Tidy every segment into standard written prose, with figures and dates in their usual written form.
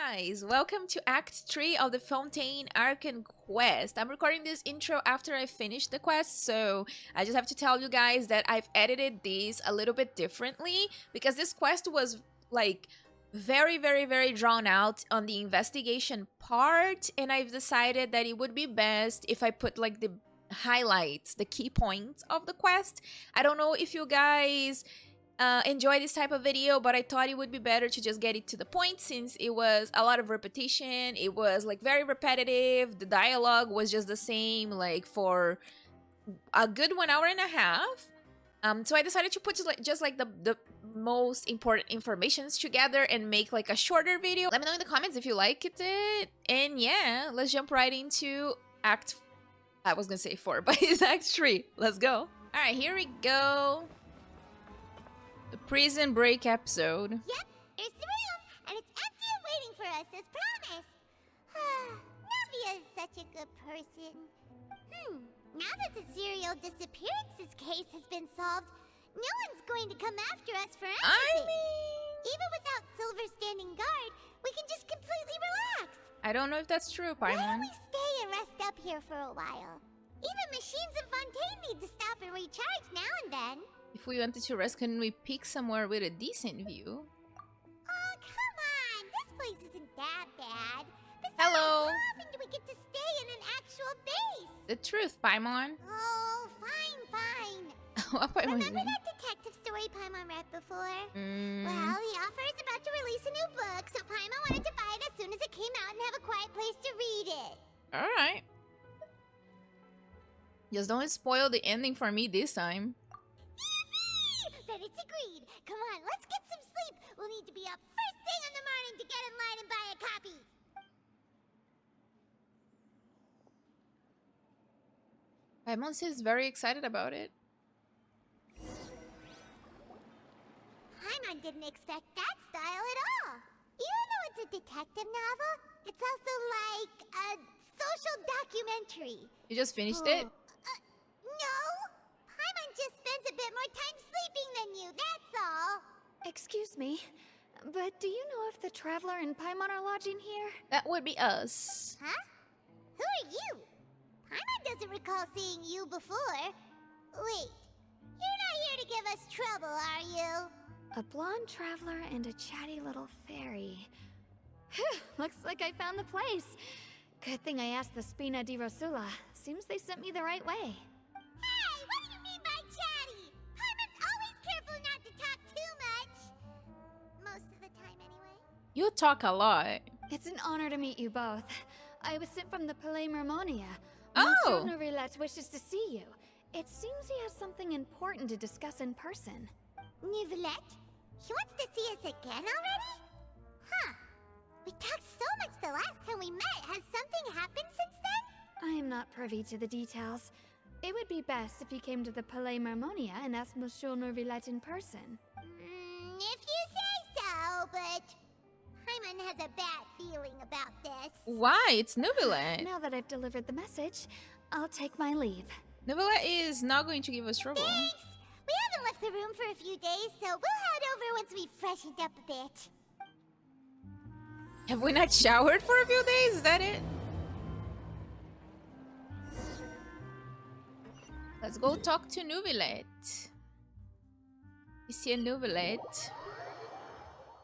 guys, welcome to Act 3 of the Fontaine Archon quest. I'm recording this intro after I finished the quest, so I just have to tell you guys that I've edited this a little bit differently because this quest was like very drawn out on the investigation part, and I've decided that it would be best if I put like the highlights, the key points of the quest. I don't know if you guys enjoy this type of video, but I thought it would be better to just get it to the point since it was a lot of repetition. It was like very repetitive. The dialogue was just the same like for a good 1 hour and a half. So I decided to put just like the most important informations together and make like a shorter video. Let me know in the comments if you liked it. And yeah, let's jump right into I was gonna say 4, but it's Act 3. Let's go. All right, here we go. The prison break episode. Yep, there's the room, and it's empty and waiting for us as promised. Navia is such a good person. Now that the serial disappearances case has been solved, no one's going to come after us for anything. Even without Silver standing guard, we can just completely relax. I don't know if that's true, Why Paimon. don't we stay and rest up here for a while? Even machines in Fontaine need to stop and recharge now and then. If we wanted to rest, couldn't we pick somewhere with a decent view? Oh, come on! This place isn't that bad. Besides, Hello. how often do we get to stay in an actual base? The truth, Paimon. Oh, fine. What Paimon Remember doing? that detective story Paimon read before? Well, Mm, the author is about to release a new book, so Paimon wanted to buy it as soon as it came out and have a quiet place to read it. Alright. Just don't spoil the ending for me this time. Yippee! Then it's agreed. Come on, let's get some sleep. We'll need to be up first thing in the morning to get in line and buy a copy. Paimon seems very excited about it. Paimon didn't expect that style at all. Even though it's a detective novel, it's also like a social documentary. You just finished it? No! Paimon just spends a bit more time sleeping than you, that's all. Excuse me, but do you know if the Traveler and Paimon are lodging here? That would be us. Huh? Who are you? Paimon doesn't recall seeing you before. Wait, you're not here to give us trouble, are you? A blonde Traveler and a chatty little fairy. Whew, looks like I found the place. Good thing I asked the Spina di Rosula. Seems they sent me the right way. Hey, what do you mean by chatty? Paimon's always careful not to talk too much. Most of the time, anyway. You talk a lot. It's an honor to meet you both. I was sent from the Palais Mermonia. Oh! Monsieur Nourilette wishes to see you. It seems he has something important to discuss in person. Nouvelette? He wants to see us again already? Huh. We talked so much the last time we met. Has something happened since then? I am not privy to the details. It would be best if you came to the Palais Mermonia and asked Monsieur Nourilette in person. If you say so, but Paimon has a bad feeling about this. Why? It's Nouvelette. Now that I've delivered the message, I'll take my leave. Nouvelette is not going to give us trouble. Thanks! We haven't left the room for a few days, so we'll head over once we've freshened up a bit. Have we not showered for a few days? Is that it? Let's go talk to Nouvelette. Monsieur Nouvelette.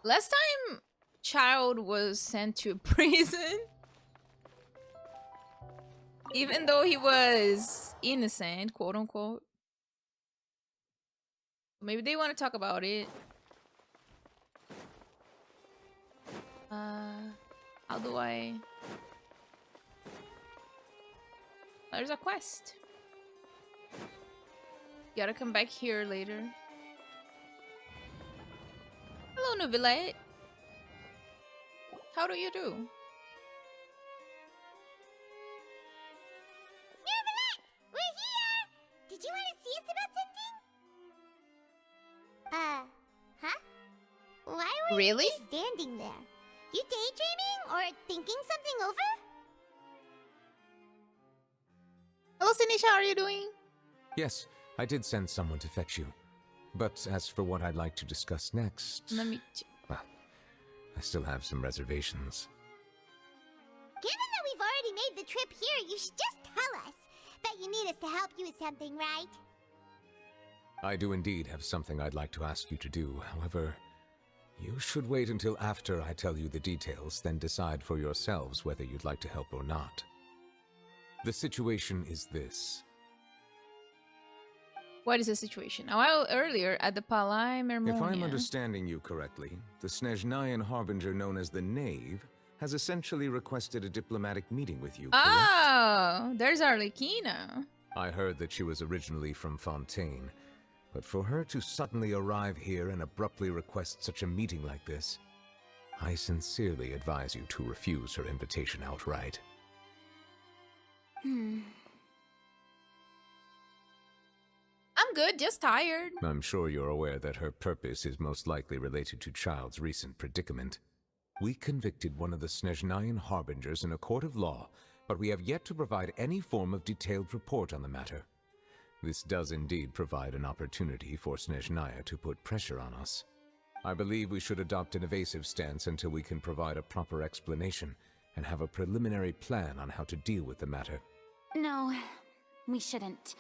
Last time Childe was sent to prison, even though he was innocent, quote unquote. Maybe they want to talk about it. How do I... There's a quest. Gotta come back here later. Hello, Nouvelette. How do you do? Nouvelette! We're here! Did you want to see us about something? Huh? Why were Really? you just standing there? You daydreaming or thinking something over? Hello, Sinisha, how are you doing? Yes, I did send someone to fetch you. But as for what I'd like to discuss next... Let me... I still have some reservations. Given that we've already made the trip here, you should just tell us. Bet you need us to help you with something, right? I do indeed have something I'd like to ask you to do. However, you should wait until after I tell you the details, then decide for yourselves whether you'd like to help or not. The situation is this. What is the situation? A while earlier at the Palais Mermonia. If I'm understanding you correctly, the Snezhnayan harbinger known as the Knave has essentially requested a diplomatic meeting with you, correct? Oh, there's Arlecchino. I heard that she was originally from Fontaine, but for her to suddenly arrive here and abruptly request such a meeting like this, I sincerely advise you to refuse her invitation outright. I'm good, just tired. I'm sure you're aware that her purpose is most likely related to Childe's recent predicament. We convicted one of the Snezhnayan harbingers in a court of law, but we have yet to provide any form of detailed report on the matter. This does indeed provide an opportunity for Snezhnaya to put pressure on us. I believe we should adopt an evasive stance until we can provide a proper explanation and have a preliminary plan on how to deal with the matter. No, we shouldn't.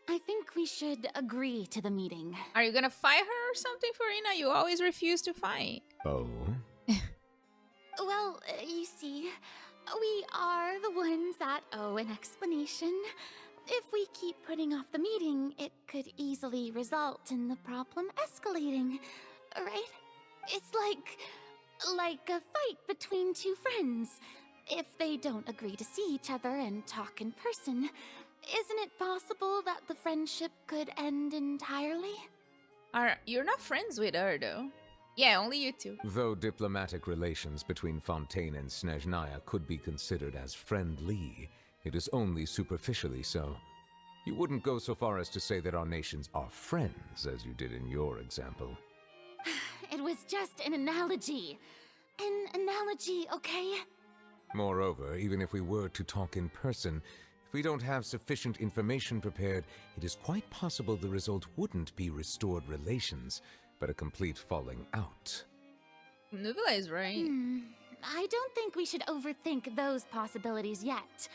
I think we should agree to the meeting. Are you gonna fight her or something, Farina? You always refuse to fight. Oh? Well, you see, we are the ones that owe an explanation. If we keep putting off the meeting, it could easily result in the problem escalating, right? It's like a fight between two friends. If they don't agree to see each other and talk in person, isn't it possible that the friendship could end entirely? You're not friends with her, though. Yeah, only you two. Though diplomatic relations between Fontaine and Snezhnaya could be considered as friendly, it is only superficially so. You wouldn't go so far as to say that our nations are friends, as you did in your example. It was just an analogy. An analogy, okay? Moreover, even if we were to talk in person, if we don't have sufficient information prepared, it is quite possible the result wouldn't be restored relations, but a complete falling out. Nuvula is right. I don't think we should overthink those possibilities yet.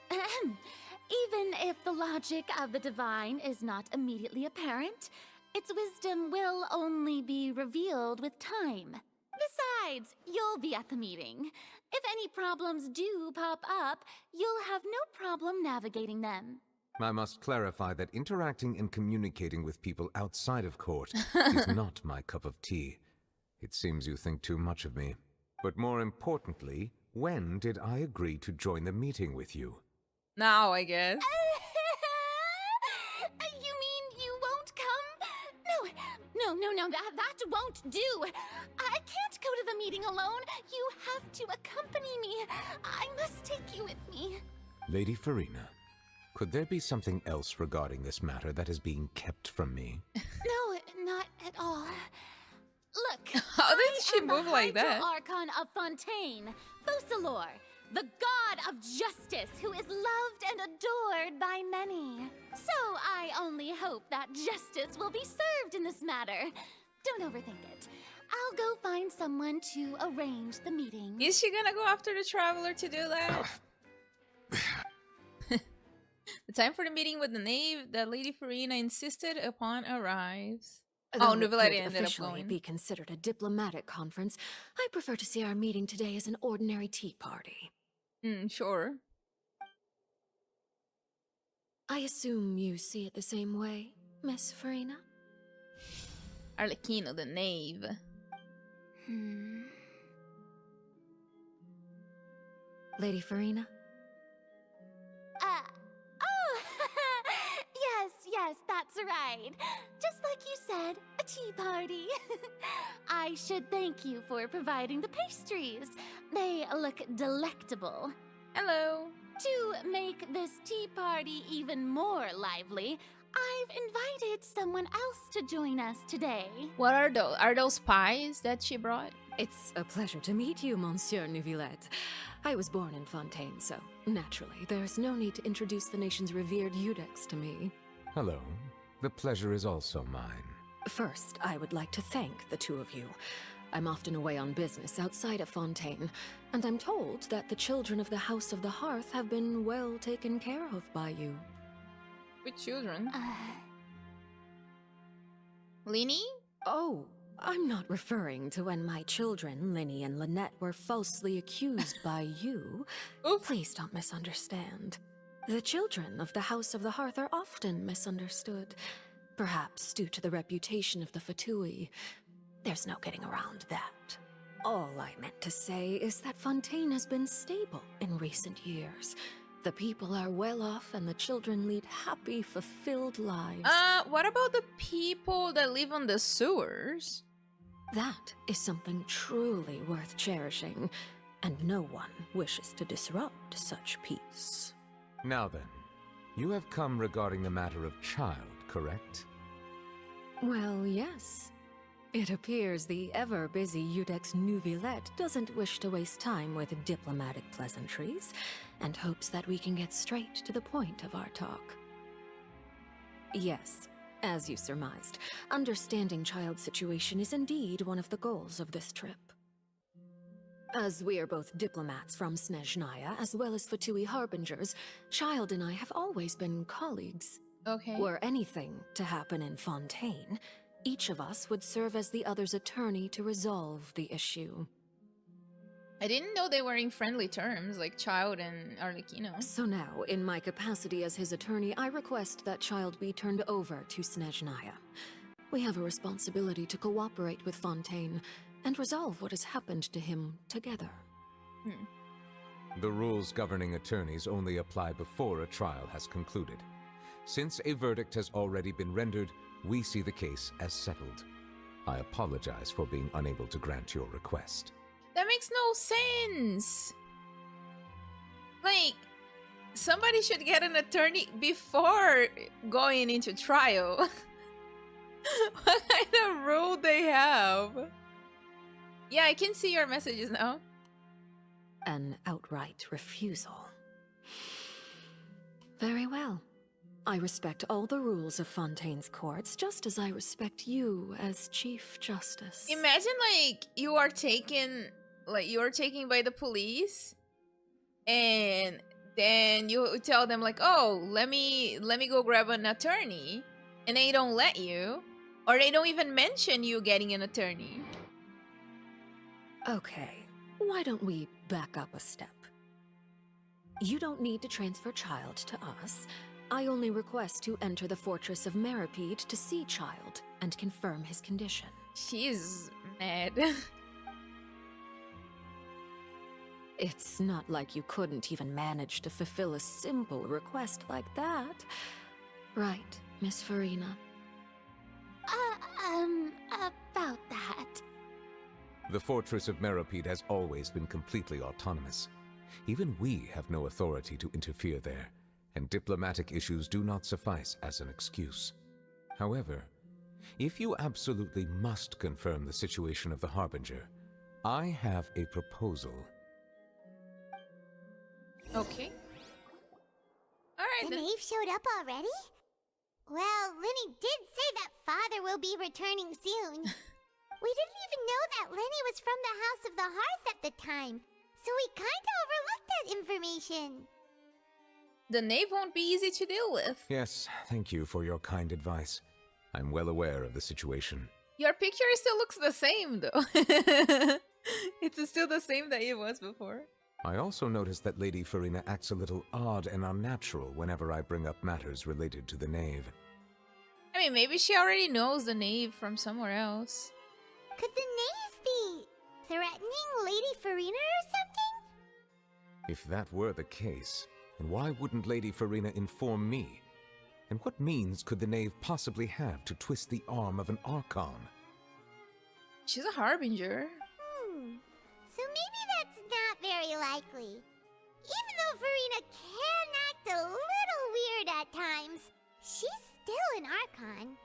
Even if the logic of the divine is not immediately apparent, its wisdom will only be revealed with time. Besides, you'll be at the meeting. If any problems do pop up, you'll have no problem navigating them. I must clarify that interacting and communicating with people outside of court is not my cup of tea. It seems you think too much of me. But more importantly, when did I agree to join the meeting with you? Now, I guess. You mean you won't come? No, that won't do. I can't go to the meeting alone. You have to accompany me. I must take you with me. Lady Farina, could there be something else regarding this matter that is being kept from me? No, not at all. Look, How did she move like that? Archon of Fontaine, Focalor, the god of justice who is loved and adored by many. So I only hope that justice will be served in this matter. Don't overthink it. I'll go find someone to arrange the meeting. Is she gonna go after the Traveler to do that? The time for the meeting with the Knave that Lady Farina insisted upon arrives. Though it Nuvula could ended up officially going. be considered a diplomatic conference, I prefer to see our meeting today as an ordinary tea party. Sure. I assume you see it the same way, Miss Farina? Arlecchino, the Knave. Lady Farina? Yes, that's right. Just like you said, a tea party. I should thank you for providing the pastries. They look delectable. Hello. To make this tea party even more lively, I've invited someone else to join us today. What are those? Are those pies that she brought? It's a pleasure to meet you, Monsieur Neuvillette. I was born in Fontaine, so naturally, there's no need to introduce the nation's revered Eudex to me. Hello. The pleasure is also mine. First, I would like to thank the two of you. I'm often away on business outside of Fontaine, and I'm told that the children of the House of the Hearth have been well taken care of by you. With children? Linny? Oh, I'm not referring to when my children, Linny and Lynette, were falsely accused by you. Oof. Please don't misunderstand. The children of the House of the Hearth are often misunderstood, perhaps due to the reputation of the Fatui. There's no getting around that. All I meant to say is that Fontaine has been stable in recent years. The people are well off and the children lead happy, fulfilled lives. What about the people that live on the sewers? That is something truly worth cherishing, and no one wishes to disrupt such peace. Now then, you have come regarding the matter of Childe, correct? Well, yes. It appears the ever-busy Iudex Neuvillette doesn't wish to waste time with diplomatic pleasantries, and hopes that we can get straight to the point of our talk. Yes, as you surmised, understanding Childe's situation is indeed one of the goals of this trip. As we are both diplomats from Snezhnaya, as well as Fatui harbingers, Childe and I have always been colleagues. Okay. Were anything to happen in Fontaine, each of us would serve as the other's attorney to resolve the issue. I didn't know they were in friendly terms, like Childe and Arlecchino. So now, in my capacity as his attorney, I request that Childe be turned over to Snezhnaya. We have a responsibility to cooperate with Fontaine and resolve what has happened to him together. The rules governing attorneys only apply before a trial has concluded. Since a verdict has already been rendered, we see the case as settled. I apologize for being unable to grant your request. That makes no sense. Like, somebody should get an attorney before going into trial. What kind of rule they have? Yeah, I can see your messages now. An outright refusal. Very well. I respect all the rules of Fontaine's courts, just as I respect you as Chief Justice. Imagine, like, you are taken by the police, and then you tell them, like, oh, let me go grab an attorney, and they don't let you, or they don't even mention you getting an attorney. Okay, why don't we back up a step? You don't need to transfer Childe to us. I only request to enter the fortress of Meripede to see Childe and confirm his condition. She's mad. It's not like you couldn't even manage to fulfill a simple request like that. Right, Miss Farina? About that. The fortress of Meripede has always been completely autonomous. Even we have no authority to interfere there, and diplomatic issues do not suffice as an excuse. However, if you absolutely must confirm the situation of the Harbinger, I have a proposal. Okay. Alright The then. Knave showed up already? Well, Linny did say that father will be returning soon. We didn't even know that Lenny was from the House of the Hearth at the time, so we kinda overlooked that information. The Knave won't be easy to deal with. Yes, thank you for your kind advice. I'm well aware of the situation. Your picture still looks the same, though. It's still the same that it was before. I also noticed that Lady Farina acts a little odd and unnatural whenever I bring up matters related to the Knave. I mean, maybe she already knows the Knave from somewhere else. Could the Knave be threatening Lady Farina or something? If that were the case, then why wouldn't Lady Farina inform me? And what means could the Knave possibly have to twist the arm of an Archon? She's a Harbinger. So maybe that's not very likely. Even though Farina can act a little weird at times, she's still an Archon.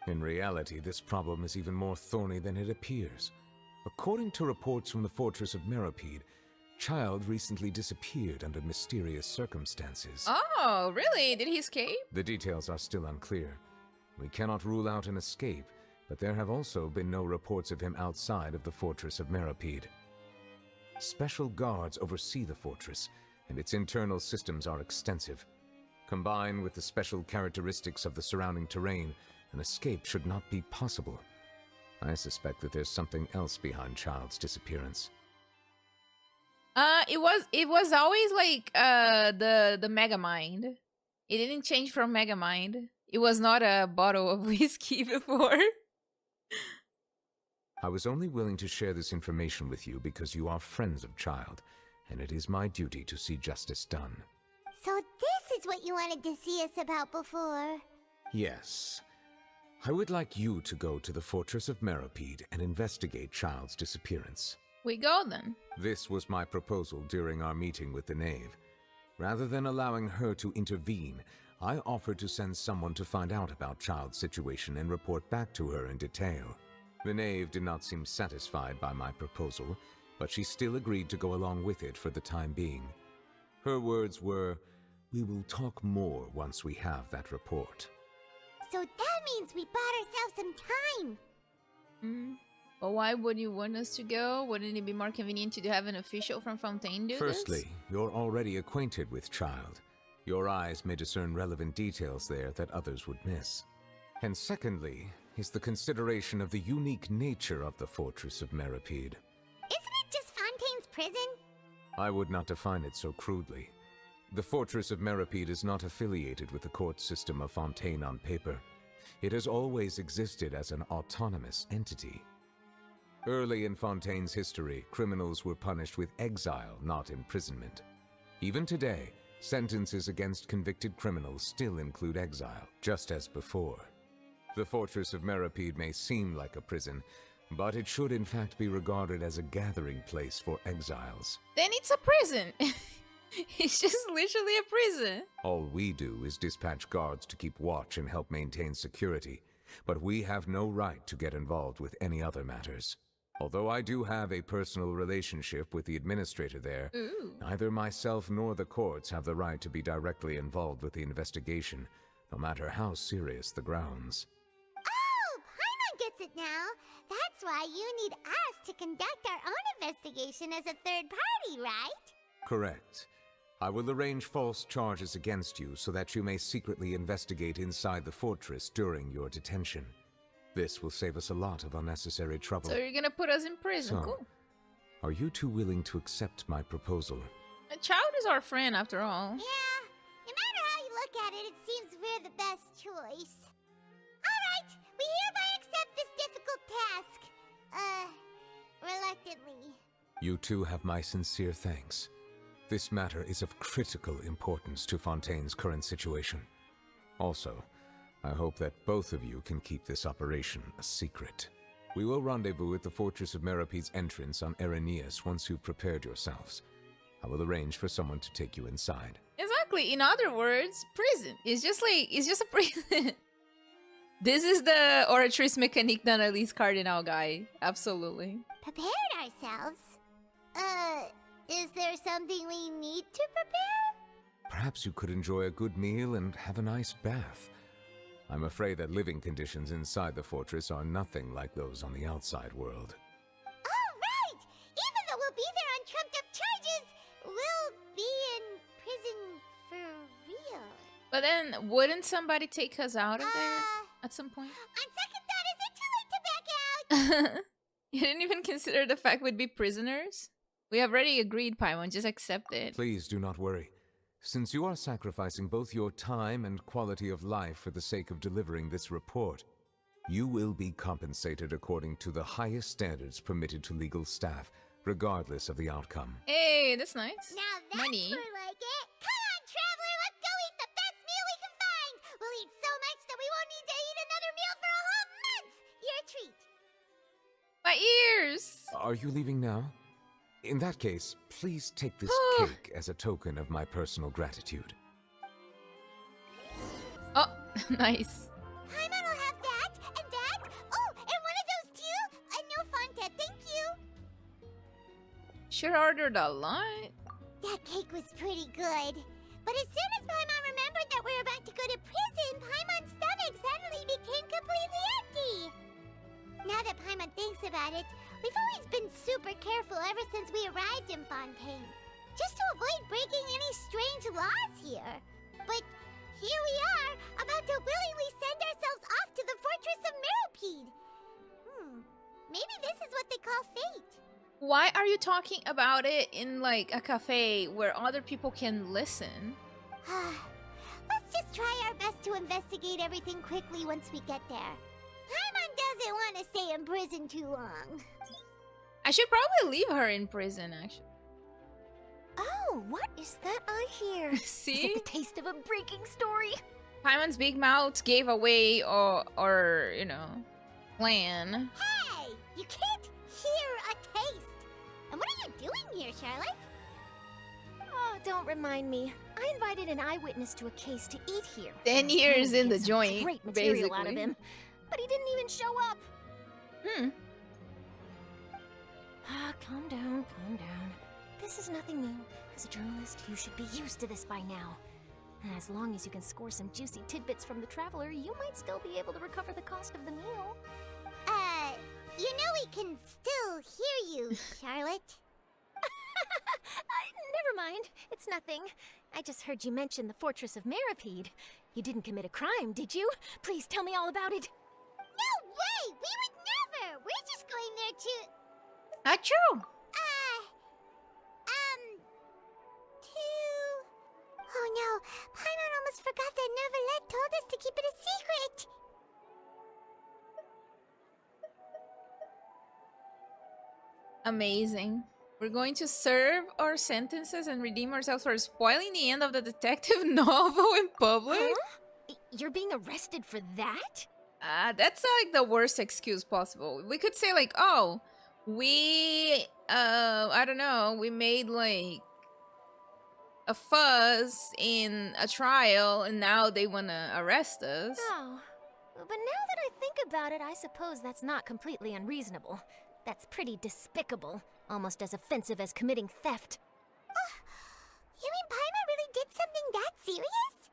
In reality, this problem is even more thorny than it appears. According to reports from the fortress of Meripede, Childe recently disappeared under mysterious circumstances. Oh, really? Did he escape? The details are still unclear. We cannot rule out an escape, but there have also been no reports of him outside of the fortress of Meropide. Special guards oversee the fortress, and its internal systems are extensive. Combined with the special characteristics of the surrounding terrain, an escape should not be possible. I suspect that there's something else behind Childe's disappearance. It was always like the Megamind. It didn't change from Megamind. It was not a bottle of whiskey before. I was only willing to share this information with you because you are friends of Childe, and it is my duty to see justice done. So this is what you wanted to see us about before. Yes. I would like you to go to the fortress of Meropide and investigate Childe's disappearance. We go then. This was my proposal during our meeting with the Knave. Rather than allowing her to intervene, I offered to send someone to find out about Childe's situation and report back to her in detail. The Knave did not seem satisfied by my proposal, but she still agreed to go along with it for the time being. Her words were, "We will talk more once we have that report." So that means we bought ourselves some time. But why would you want us to go? Wouldn't it be more convenient to have an official from Fontaine do Firstly, this? you're already acquainted with Childe. Your eyes may discern relevant details there that others would miss. And secondly, is the consideration of the unique nature of the fortress of Meropide. Isn't it just Fontaine's prison? I would not define it so crudely. The fortress of Meropide is not affiliated with the court system of Fontaine on paper. It has always existed as an autonomous entity. Early in Fontaine's history, criminals were punished with exile, not imprisonment. Even today, sentences against convicted criminals still include exile, just as before. The fortress of Meropide may seem like a prison, but it should in fact be regarded as a gathering place for exiles. Then it's a prison. It's just literally a prison. All we do is dispatch guards to keep watch and help maintain security, but we have no right to get involved with any other matters. Although I do have a personal relationship with the administrator there, neither myself nor the courts have the right to be directly involved with the investigation, no matter how serious the grounds. Oh, Paimon gets it now. That's why you need us to conduct our own investigation as a third party, right? Correct. I will arrange false charges against you so that you may secretly investigate inside the fortress during your detention. This will save us a lot of unnecessary trouble. So you're gonna put us in prison. So, Cool. Are you two willing to accept my proposal? A child is our friend after all. Yeah, no matter how you look at it, it seems we're the best choice. Alright, we hereby accept this difficult task. Reluctantly. You two have my sincere thanks. This matter is of critical importance to Fontaine's current situation. Also, I hope that both of you can keep this operation a secret. We will rendezvous at the Fortress of Meropide's entrance on Erinius once you've prepared yourselves. I will arrange for someone to take you inside. Exactly. In other words, prison. It's just a prison. This is the Oratrice Mécanique d'Analyse Cardinal guy. Absolutely. Prepared ourselves? Is there something we need to prepare? Perhaps you could enjoy a good meal and have a nice bath. I'm afraid that living conditions inside the fortress are nothing like those on the outside world. Oh, right! Even though we'll be there on trumped-up charges, we'll be in prison for real. But then, wouldn't somebody take us out of there at some point? On second thought, is it too late to back out? You didn't even consider the fact we'd be prisoners? We have already agreed, Paimon. Just accept it. Please do not worry. Since you are sacrificing both your time and quality of life for the sake of delivering this report, you will be compensated according to the highest standards permitted to legal staff, regardless of the outcome. Hey, that's nice. Now that's Money. more like it. Come on, traveler, let's go eat the best meal we can find. We'll eat so much that we won't need to eat another meal for a whole month. Your treat. My ears! Are you leaving now? In that case, please take this cake as a token of my personal gratitude. Oh, nice. Paimon will have that, and that. Oh, and one of those too. No Fontaine, thank you. Should ordered a lot. That cake was pretty good. But as soon as Paimon remembered that we were about to go to prison, Paimon's stomach suddenly became completely empty. Now that Paimon thinks about it, we've always been super careful ever since we arrived in Fontaine. Just to avoid breaking any strange laws here. But here we are, about to willingly send ourselves off to the Fortress of Meropide. Maybe this is what they call fate. Why are you talking about it in like a cafe where other people can listen? Let's just try our best to investigate everything quickly once we get there. Paimon doesn't want to stay in prison too long. I should probably leave her in prison, actually. Oh, what is that I hear? See? Is it the taste of a breaking story? Paimon's big mouth gave away or you know, plan. Hey! You can't hear a taste! And what are you doing here, Charlotte? Oh, don't remind me. I invited an eyewitness to a case to eat here. 10 I was years hoping to in get the some joint, great material basically. out of him, but he didn't even show up. Calm down, calm down. This is nothing new. As a journalist, you should be used to this by now. And as long as you can score some juicy tidbits from the traveler, you might still be able to recover the cost of the meal. You know we can still hear you, Charlotte. Never mind. It's nothing. I just heard you mention the Fortress of Meropide. You didn't commit a crime, did you? Please tell me all about it. No way! We would never! We're just going there to... Not true. Oh no, Paimon almost forgot that Neverlet told us to keep it a secret! Amazing. We're going to serve our sentences and redeem ourselves for spoiling the end of the detective novel in public? Huh? You're being arrested for that? That's like the worst excuse possible. We could say like, oh, we, I don't know, we made like a fuss in a trial and now they want to arrest us. Oh, but now that I think about it, I suppose that's not completely unreasonable. That's pretty despicable, almost as offensive as committing theft. You mean Paimon really did something that serious?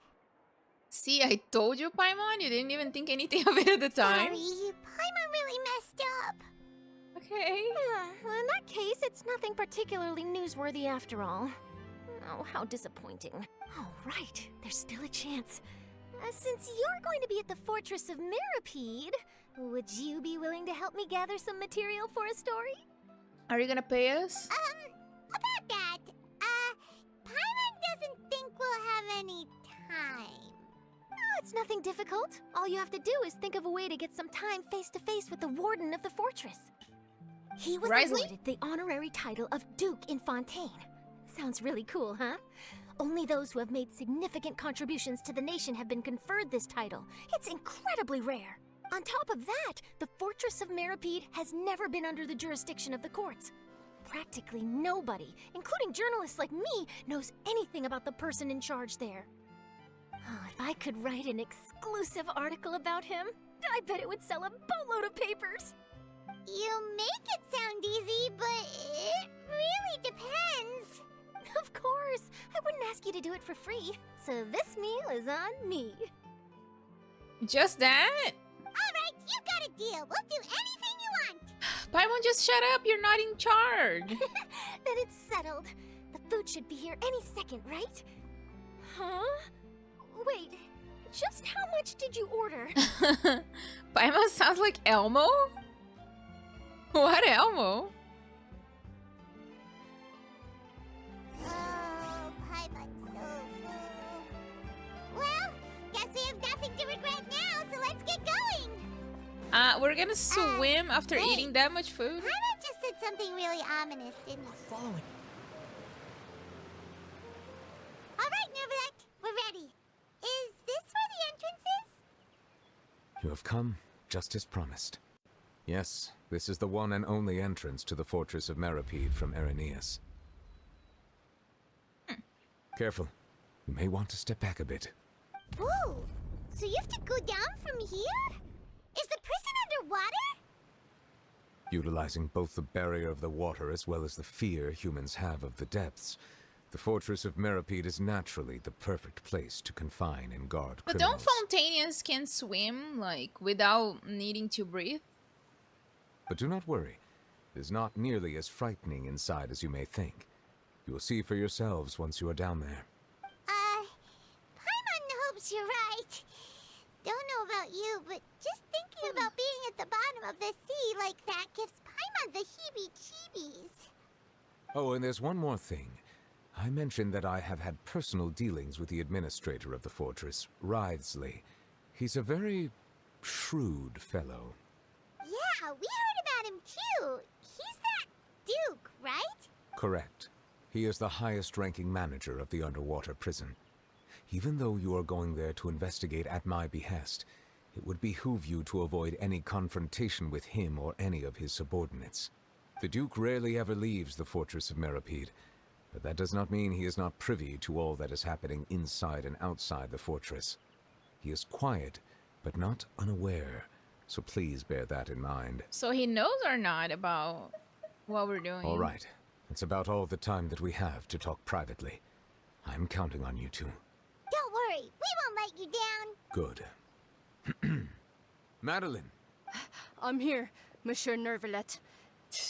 See, I told you, Paimon, you didn't even think anything of it at the time. Sorry, Paimon really messed up. Okay. Well, in that case, it's nothing particularly newsworthy after all. Oh, how disappointing. Oh, right. There's still a chance. Since you're going to be at the Fortress of Meropide, would you be willing to help me gather some material for a story? Are you gonna pay us? About that, Paimon doesn't think we'll have any time. Oh, it's nothing difficult. All you have to do is think of a way to get some time face-to-face with the warden of the fortress. He was Risley? awarded the honorary title of Duke in Fontaine. Sounds really cool, huh? Only those who have made significant contributions to the nation have been conferred this title. It's incredibly rare. On top of that, the Fortress of Meropide has never been under the jurisdiction of the courts. Practically nobody, including journalists like me, knows anything about the person in charge there. Oh, if I could write an exclusive article about him, I bet it would sell a boatload of papers. You make it sound easy, but it really depends. Of course, I wouldn't ask you to do it for free, so this meal is on me. Just that? Alright, you got a deal. We'll do anything you want. Paimon, just shut up. You're not in charge. Then it's settled. The food should be here any second, right? Huh? Wait, just how much did you order? Paimon sounds like Elmo? What Elmo? Oh, Paimon's so full. Well, guess we have nothing to regret now, so let's get going. We're gonna swim after wait. eating that much food? Paimon just said something really ominous, didn't he? Following. Alright, Neverlet, we're ready. Is this where the entrance is? You have come, just as promised. Yes, this is the one and only entrance to the Fortress of Meropide from Irenaeus. Careful. You may want to step back a bit. Whoa, so you have to go down from here? Is the prison underwater? Utilizing both the barrier of the water as well as the fear humans have of the depths, the Fortress of Meropide is naturally the perfect place to confine and guard But criminals. don't Fontainians can swim, like, without needing to breathe? But do not worry. It is not nearly as frightening inside as you may think. You will see for yourselves once you are down there. Paimon hopes you're right. Don't know about you, but just thinking about being at the bottom of the sea like that gives Paimon the heebie-jeebies. Oh, and there's one more thing. I mentioned that I have had personal dealings with the administrator of the fortress, Wriothesley. He's a very shrewd fellow. Yeah, we heard about him too. He's that Duke, right? Correct. He is the highest-ranking manager of the underwater prison. Even though you are going there to investigate at my behest, it would behoove you to avoid any confrontation with him or any of his subordinates. The Duke rarely ever leaves the fortress of Meripede, but that does not mean he is not privy to all that is happening inside and outside the fortress. He is quiet, but not unaware, so please bear that in mind. So he knows or not about what we're doing? All right. It's about all the time that we have to talk privately. I'm counting on you two. Don't worry, we won't let you down. Good. Madeline! I'm here, Monsieur Nervalet.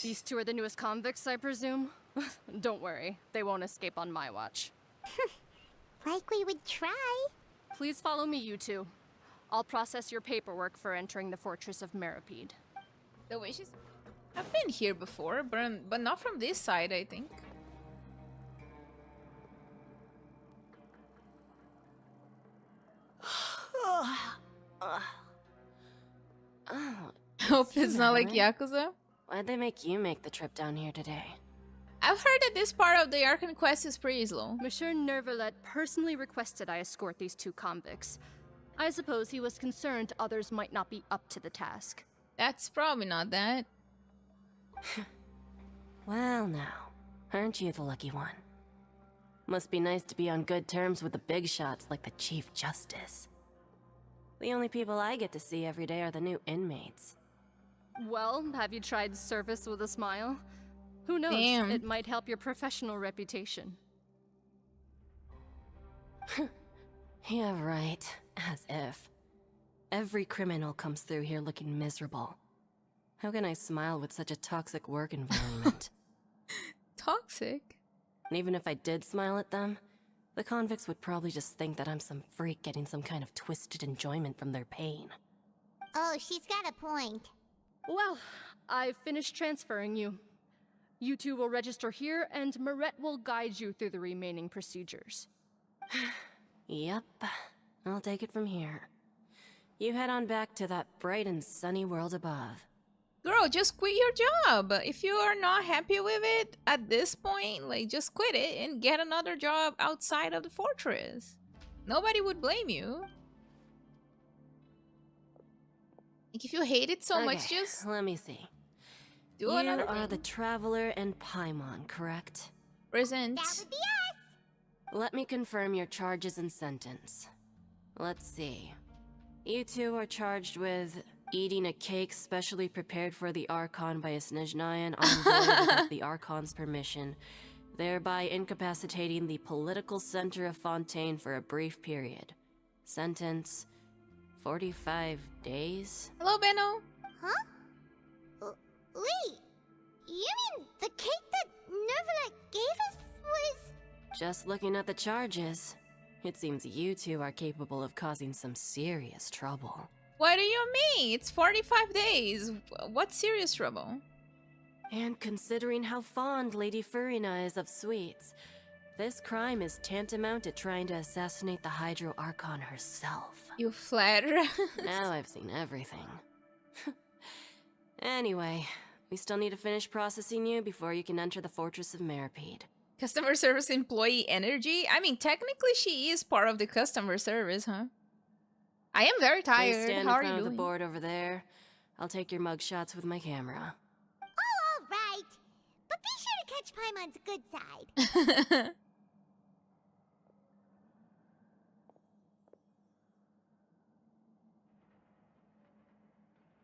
These two are the newest convicts, I presume? Don't worry, they won't escape on my watch. Like we would try. Please follow me, you two. I'll process your paperwork for entering the Fortress of Meripede. The wishes? I've been here before, but not from this side, I think. Hope it's not like Yakuza. Why'd they make you make the trip down here today? I've heard that this part of the Archon quest is pretty slow. Monsieur Nervalet personally requested I escort these two convicts. I suppose he was concerned others might not be up to the task. That's probably not that. Well now, aren't you the lucky one? Must be nice to be on good terms with the big shots like the Chief Justice. The only people I get to see every day are the new inmates. Well, have you tried service with a smile? Who knows, Damn. it might help your professional reputation. Yeah, right. As if. Every criminal comes through here looking miserable. How can I smile with such a toxic work environment? Toxic? And even if I did smile at them, the convicts would probably just think that I'm some freak getting some kind of twisted enjoyment from their pain. Oh, she's got a point. Well, I've finished transferring you. You two will register here, and Marette will guide you through the remaining procedures. Yep, I'll take it from here. You head on back to that bright and sunny world above. Girl, just quit your job. If you are not happy with it at this point, like, just quit it and get another job outside of the fortress. Nobody would blame you. Like, if you hate it so much, just let me see. do You another are the thing. Traveler and Paimon, correct? Present. That would be us. Let me confirm your charges and sentence. Let's see. You two are charged with eating a cake specially prepared for the Archon by a Snezhnayan envoy without the Archon's permission, thereby incapacitating the political center of Fontaine for a brief period. Sentence: 45 days? Hello, Benno. Huh? Wait, you mean the cake that Nervalet gave us was... Just looking at the charges, it seems you two are capable of causing some serious trouble. What do you mean? It's 45 days. What serious trouble? And considering how fond Lady Furina is of sweets, this crime is tantamount to trying to assassinate the Hydro Archon herself. You flatter us. Now I've seen everything. Anyway, we still need to finish processing you before you can enter the Fortress of Meripede. Customer service employee energy? I mean, technically she is part of the customer service, huh? I am very Please tired. stand How in are you front of the doing? board over there. I'll take your mug shots with my camera. Oh, all right. But be sure to catch Paimon's good side.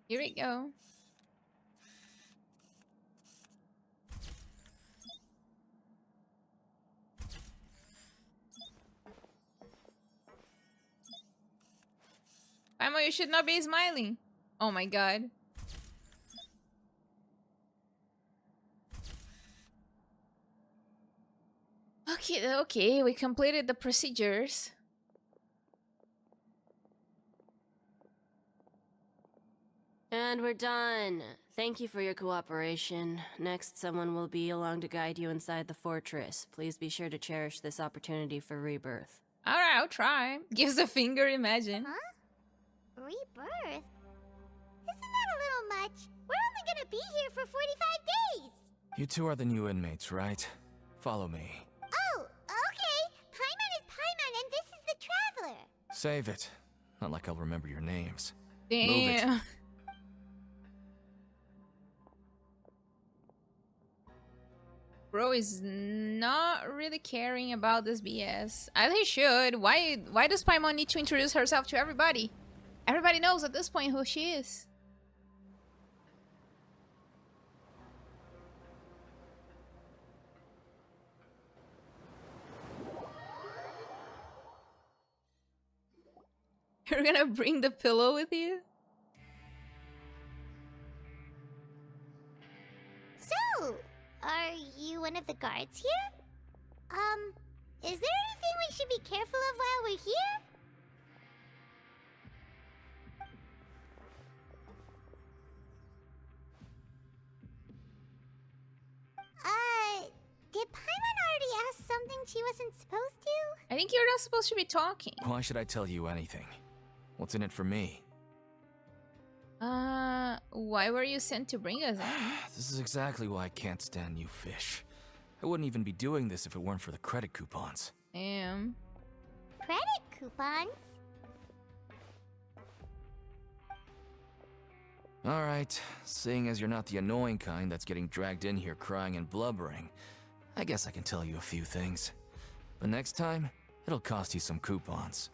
Here we go. Paimon, you should not be smiling. Oh my god. Okay, we completed the procedures. And we're done. Thank you for your cooperation. Next, someone will be along to guide you inside the fortress. Please be sure to cherish this opportunity for rebirth. Alright, I'll try. Gives a finger, imagine. Huh? Rebirth? Isn't that a little much? We're only gonna be here for 45 days! You two are the new inmates, right? Follow me. Oh, okay. Paimon is Paimon and this is the Traveler. Save it. Not like I'll remember your names. Damn. Move it. Bro is not really caring about this BS. As he should. Why does Paimon need to introduce herself to everybody? Everybody knows at this point who she is. You're gonna bring the pillow with you? So, are you one of the guards here? Is there anything we should be careful of while we're here? Did Paimon already ask something she wasn't supposed to? I think you're not supposed to be talking. Why should I tell you anything? What's in it for me? Why were you sent to bring us in? This is exactly why I can't stand you fish. I wouldn't even be doing this if it weren't for the credit coupons. Damn. Credit coupons? Alright, seeing as you're not the annoying kind that's getting dragged in here crying and blubbering, I guess I can tell you a few things. But next time, it'll cost you some coupons.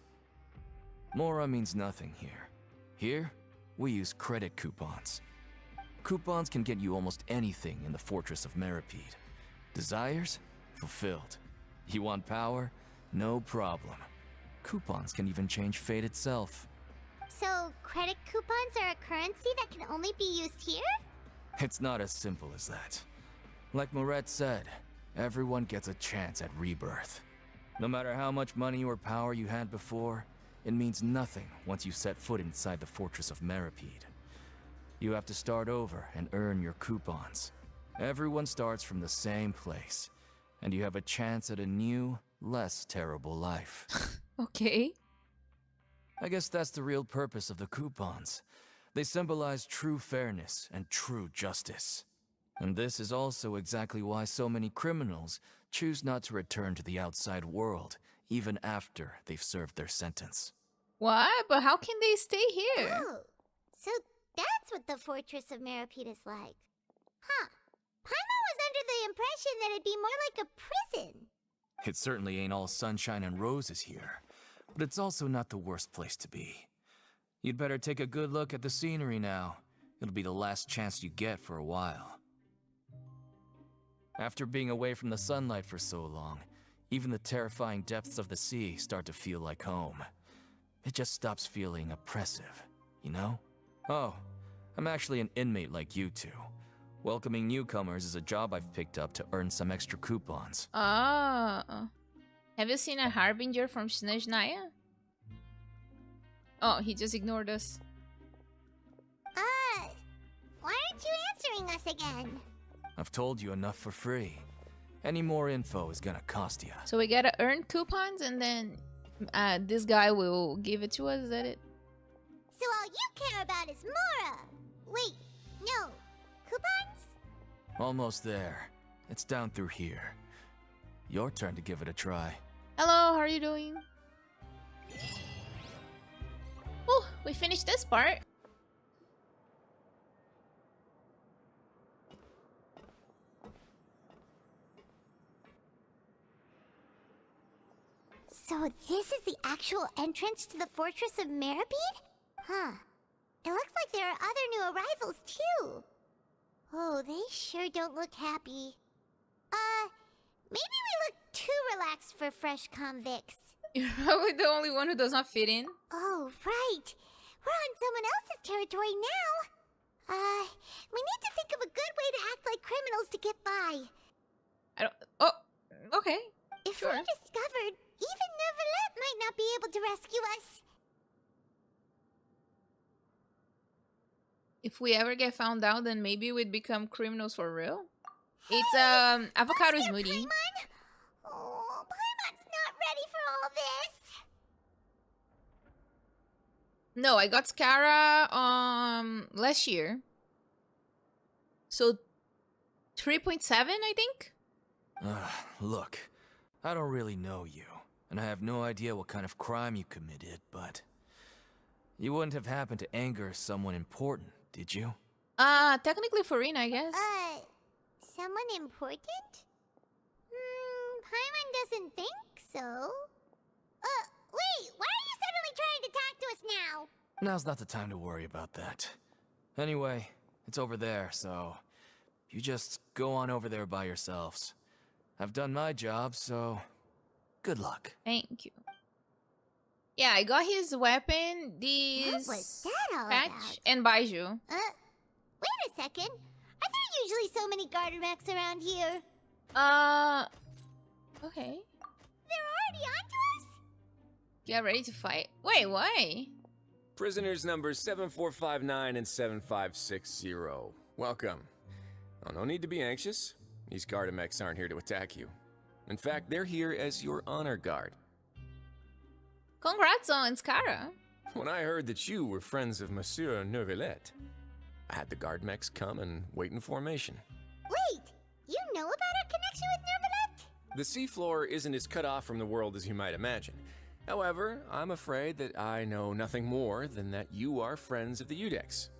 Mora means nothing here. Here, we use credit coupons. Coupons can get you almost anything in the Fortress of Meripede. Desires? Fulfilled. You want power? No problem. Coupons can even change fate itself. So, credit coupons are a currency that can only be used here? It's not as simple as that. Like Moret said, everyone gets a chance at rebirth. No matter how much money or power you had before, it means nothing once you set foot inside the Fortress of Meripede. You have to start over and earn your coupons. Everyone starts from the same place, and you have a chance at a new, less terrible life. Okay. I guess that's the real purpose of the coupons. They symbolize true fairness and true justice. And this is also exactly why so many criminals choose not to return to the outside world, even after they've served their sentence. What? But how can they stay here? Oh, so that's what the Fortress of Meripede is like. Huh. Paimon was under the impression that it'd be more like a prison. It certainly ain't all sunshine and roses here, but it's also not the worst place to be. You'd better take a good look at the scenery now. It'll be the last chance you get for a while. After being away from the sunlight for so long, even the terrifying depths of the sea start to feel like home. It just stops feeling oppressive, you know? Oh, I'm actually an inmate like you two. Welcoming newcomers is a job I've picked up to earn some extra coupons. Oh. Have you seen a harbinger from Snezhnaya? Oh, he just ignored us. Why aren't you answering us again? I've told you enough for free. Any more info is gonna cost you. So we gotta earn coupons and then this guy will give it to us, is that it? So all you care about is Mora! Wait, no. Coupons? Almost there. It's down through here. Your turn to give it a try. Hello, how are you doing? Oh, we finished this part. So this is the actual entrance to the Fortress of Meripede? Huh. It looks like there are other new arrivals too. Oh, they sure don't look happy. Maybe we look too relaxed for fresh convicts. You're probably the only one who does not fit in. Oh, right. We're on someone else's territory now. We need to think of a good way to act like criminals to get by. I don't... Oh, okay. If Sure. we're discovered, even Neuvillette might not be able to rescue us. If we ever get found out, then maybe we'd become criminals for real. It's avocado smoothie. Paimon? Oh, Paimon's not ready for all this. No, I got Scara last year. So 3.7, I think. Look, I don't really know you, and I have no idea what kind of crime you committed, but you wouldn't have happened to anger someone important, did you? Technically Farina, I guess. Someone important? Paimon doesn't think so. Wait, why are you suddenly trying to talk to us now? Now's not the time to worry about that. Anyway, it's over there, so you just go on over there by yourselves. I've done my job, so good luck. Thank you. Yeah, I got his weapon, this What was that all patch, about? and Baiju. Wait a second. Are there usually so many Garderex around here? Okay. They're already onto us? Get ready to fight. Wait, why? Prisoners numbers 7459 and 7560. Welcome. Oh, no need to be anxious. These Gardemex aren't here to attack you. In fact, they're here as your honor guard. Congrats on Scara. When I heard that you were friends of Monsieur Neuvillette, I had the Gardemex come and wait in formation. Wait, you know about our connection with Neuvillette? The seafloor isn't as cut off from the world as you might imagine. However, I'm afraid that I know nothing more than that you are friends of the Udex.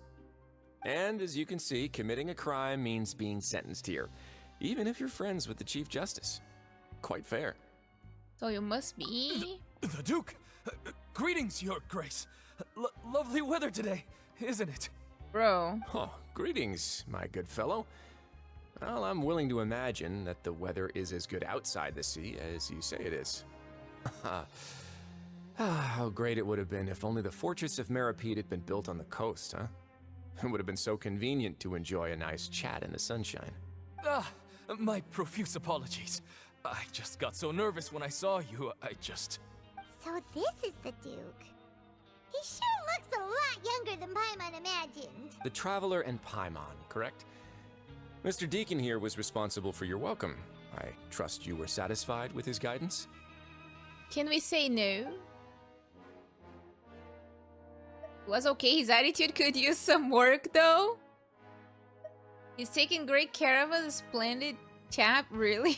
And as you can see, committing a crime means being sentenced here, even if you're friends with the Chief Justice. Quite fair. So you must be... The Duke! Greetings, Your Grace. Lovely weather today, isn't it? Bro. Oh, greetings, my good fellow. Well, I'm willing to imagine that the weather is as good outside the sea as you say it is. How great it would have been if only the Fortress of Meripede had been built on the coast, huh? It would have been so convenient to enjoy a nice chat in the sunshine. My profuse apologies. I just got so nervous when I saw you, So this is the Duke. He sure looks a lot younger than Paimon imagined. The Traveler and Paimon, correct? Mr. Deacon here was responsible for your welcome. I trust you were satisfied with his guidance? Can we say no? It was okay. His attitude could use some work, though. He's taking great care of a splendid chap, really.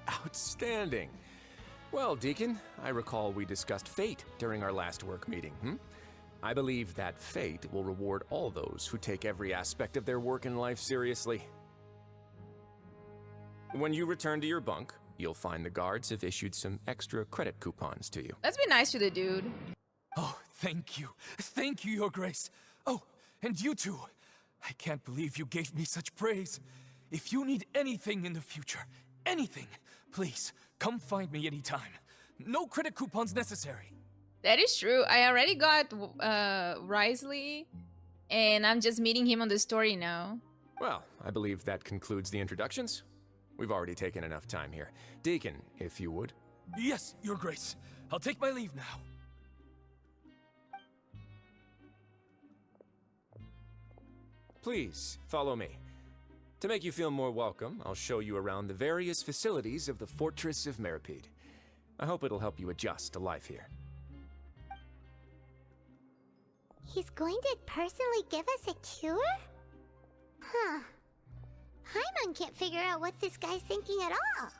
Outstanding. Well, Deacon, I recall we discussed fate during our last work meeting, I believe that fate will reward all those who take every aspect of their work in life seriously. When you return to your bunk, you'll find the guards have issued some extra credit coupons to you. Let's be nice to the dude. Oh, thank you. Thank you, Your Grace. Oh, and you too. I can't believe you gave me such praise. If you need anything in the future, anything, please, come find me anytime. No credit coupons necessary. That is true. I already got Risley, and I'm just meeting him on the story now. Well, I believe that concludes the introductions. We've already taken enough time here. Deacon, if you would. Yes, Your Grace. I'll take my leave now. Please, follow me. To make you feel more welcome, I'll show you around the various facilities of the Fortress of Meripede. I hope it'll help you adjust to life here. He's going to personally give us a cure? Huh. Paimon can't figure out what this guy's thinking at all.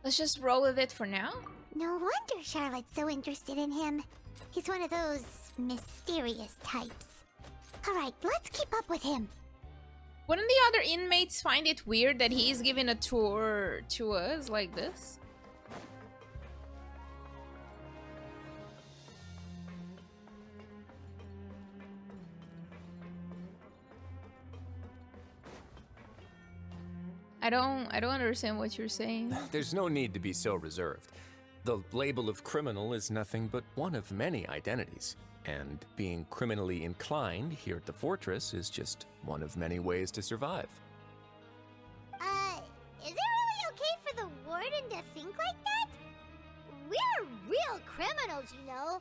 Let's just roll with it for now. No wonder Charlotte's so interested in him. He's one of those mysterious types. Alright, let's keep up with him. Wouldn't the other inmates find it weird that he's giving a tour to us like this? I don't understand what you're saying. There's no need to be so reserved. The label of criminal is nothing but one of many identities. And being criminally inclined here at the Fortress is just one of many ways to survive. Is it really okay for the warden to think like that? criminals, you know.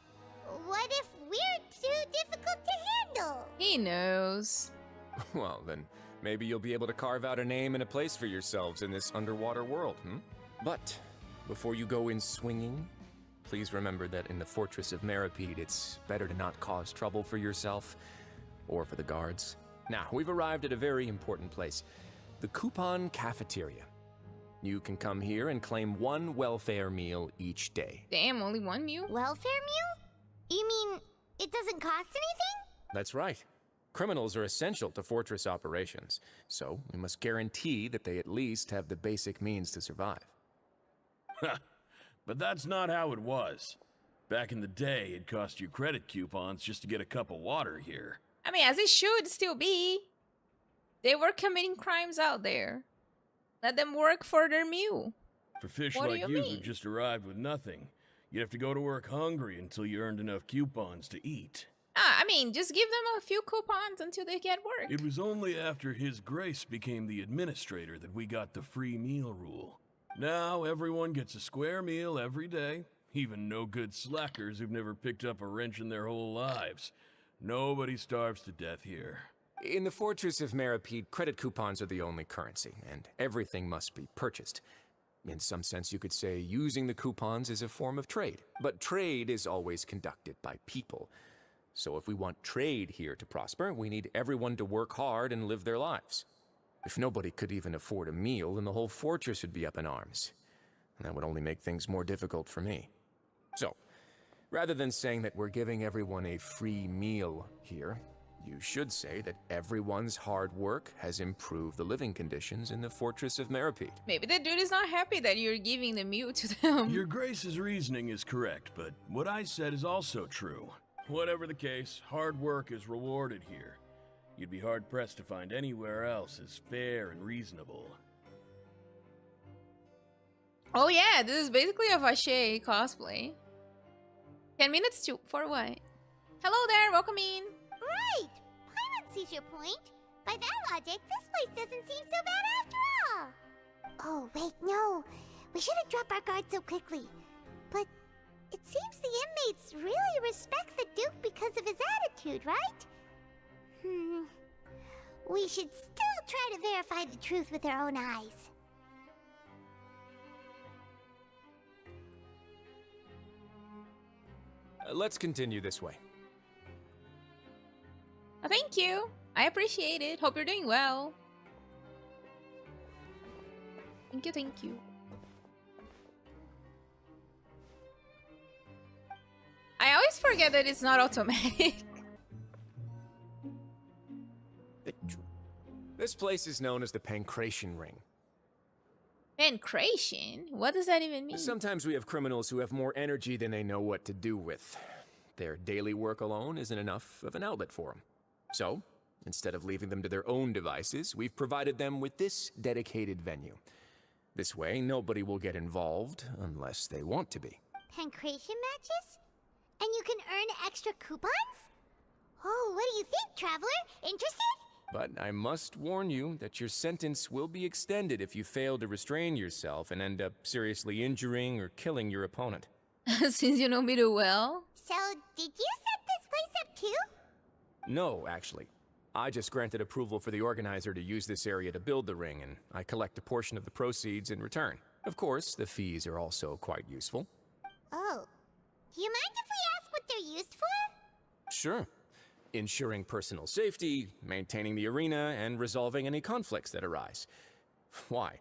What if we're too difficult to handle? He knows. Well, then maybe you'll be able to carve out a name and a place for yourselves in this underwater world, But before you go in swinging, please remember that in the Fortress of Meripede, it's better to not cause trouble for yourself or for the guards. Now, we've arrived at a very important place, the Coupon Cafeteria. You can come here and claim one welfare meal each day. Damn, only one meal? Welfare meal? You mean it doesn't cost anything? That's right. Criminals are essential to Fortress operations, so we must guarantee that they at least have the basic means to survive. But that's not how it was. Back in the day, it cost you credit coupons just to get a cup of water here. I mean, as it should still be. They were committing crimes out there. Let them work for their meal. For fish What do like you you mean? who just arrived with nothing, you'd have to go to work hungry until you earned enough coupons to eat. I mean, just give them a few coupons until they get work. It was only after His Grace became the administrator that we got the free meal rule. Now everyone gets a square meal every day, even no good slackers who've never picked up a wrench in their whole lives. Nobody starves to death here. In the Fortress of Meripede, credit coupons are the only currency, and everything must be purchased. In some sense, you could say using the coupons is a form of trade. But trade is always conducted by people. So if we want trade here to prosper, we need everyone to work hard and live their lives. If nobody could even afford a meal, then the whole fortress would be up in arms. And that would only make things more difficult for me. So, rather than saying that we're giving everyone a free meal here, you should say that everyone's hard work has improved the living conditions in the Fortress of Meripede. Maybe the dude is not happy that you're giving the meal to them. Your Grace's reasoning is correct, but what I said is also true. Whatever the case, hard work is rewarded here. You'd be hard-pressed to find anywhere else as fair and reasonable. Oh yeah, this is basically a Vache cosplay. 10 minutes to for what? Hello there, welcome in. Right! Paimon sees your point. By that logic, this place doesn't seem so bad after all. Oh, wait, no. We shouldn't drop our guard so quickly. But it seems the inmates really respect the Duke because of his attitude, right? We should still try to verify the truth with our own eyes. Let's continue this way. Oh, thank you. I appreciate it. Hope you're doing well. Thank you, thank you. I always forget that it's not automatic. This place is known as the Pancration Ring. Pancration? What does that even mean? Sometimes we have criminals who have more energy than they know what to do with. Their daily work alone isn't enough of an outlet for them. So, instead of leaving them to their own devices, we've provided them with this dedicated venue. This way, nobody will get involved unless they want to be. Pancration matches? And you can earn extra coupons? Oh, what do you think, Traveler? Interested? But I must warn you that your sentence will be extended if you fail to restrain yourself and end up seriously injuring or killing your opponent. Since you know me too well. So, did you set this place up too? No, actually. I just granted approval for the organizer to use this area to build the ring, and I collect a portion of the proceeds in return. Of course, the fees are also quite useful. Oh. Do you mind if we ask what they're used for? Sure. Ensuring personal safety, maintaining the arena, and resolving any conflicts that arise. Why?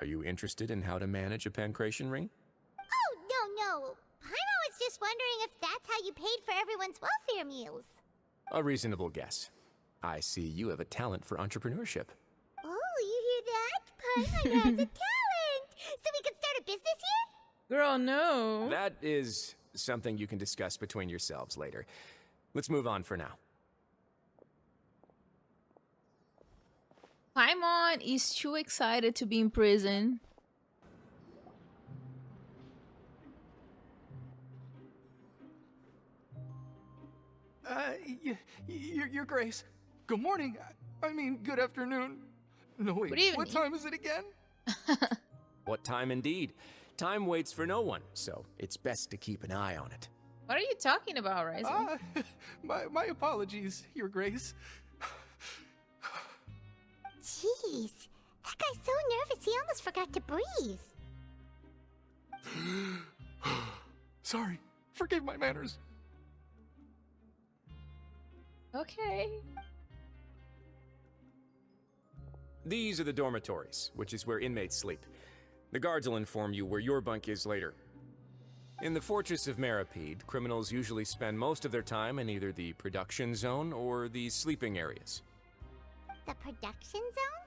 Are you interested in how to manage a pancration ring? Oh, no. Paimon was just wondering if that's how you paid for everyone's welfare meals. A reasonable guess. I see you have a talent for entrepreneurship. Oh, you hear that? Paimon has a talent! So we could start a business here? Girl, no. That is something you can discuss between yourselves later. Let's move on for now. Paimon is too excited to be in prison. Your Grace. Good morning. I mean, good afternoon. No, wait, Good evening. what time is it again? What time indeed? time waits for no one, so it's best to keep an eye on it. What are you talking about, Ryzen? My apologies, Your Grace. Jeez, that guy's so nervous he almost forgot to breathe. Sorry, forgive my manners. Okay. These are the dormitories, which is where inmates sleep. The guards will inform you where your bunk is later. In the Fortress of Meripede, criminals usually spend most of their time in either the production zone or the sleeping areas. The production zone?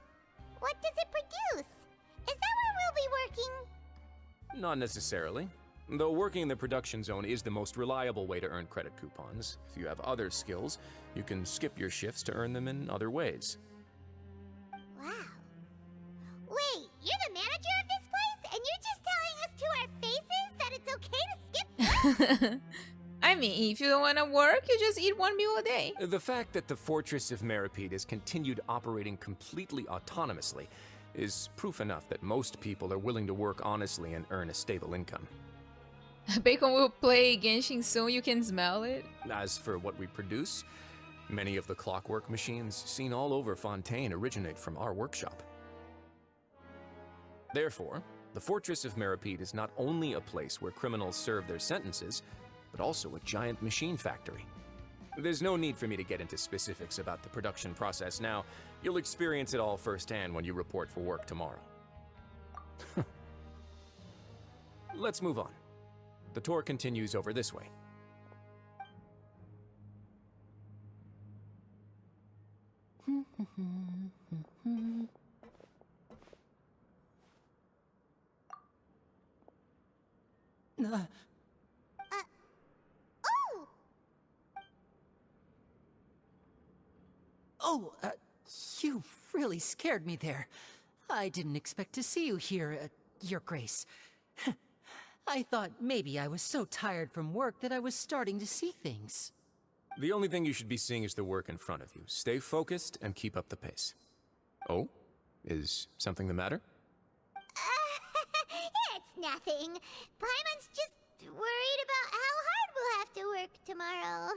What does it produce? Is that where we'll be working? Not necessarily. Though working in the production zone is the most reliable way to earn credit coupons. If you have other skills, you can skip your shifts to earn them in other ways. Wow. Wait, you're the manager of this place, and you're just telling us to our faces that it's okay to skip work? I mean, if you don't want to work, you just eat one meal a day. The fact that the Fortress of Meripede has continued operating completely autonomously is proof enough that most people are willing to work honestly and earn a stable income. Bacon will play Genshin soon, you can smell it. As for what we produce, many of the clockwork machines seen all over Fontaine originate from our workshop. Therefore, the Fortress of Meripede is not only a place where criminals serve their sentences, but also a giant machine factory. There's no need for me to get into specifics about the production process now. You'll experience it all firsthand when you report for work tomorrow. Let's move on. The tour continues over this way. You really scared me there. I didn't expect to see you here, Your Grace. I thought maybe I was so tired from work that I was starting to see things. The only thing you should be seeing is the work in front of you. Stay focused and keep up the pace. Oh? Is something the matter? It's nothing. Paimon's just worried about how hard we'll have to work tomorrow.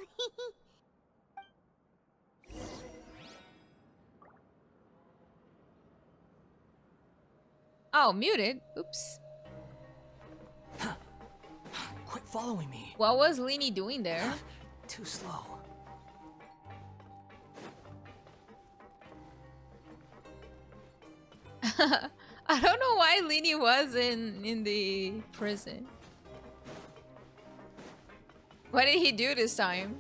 Oh, muted. Oops. Quit following me. What was Lini doing there? Too slow. I don't know why Lini was in the prison. What did he do this time?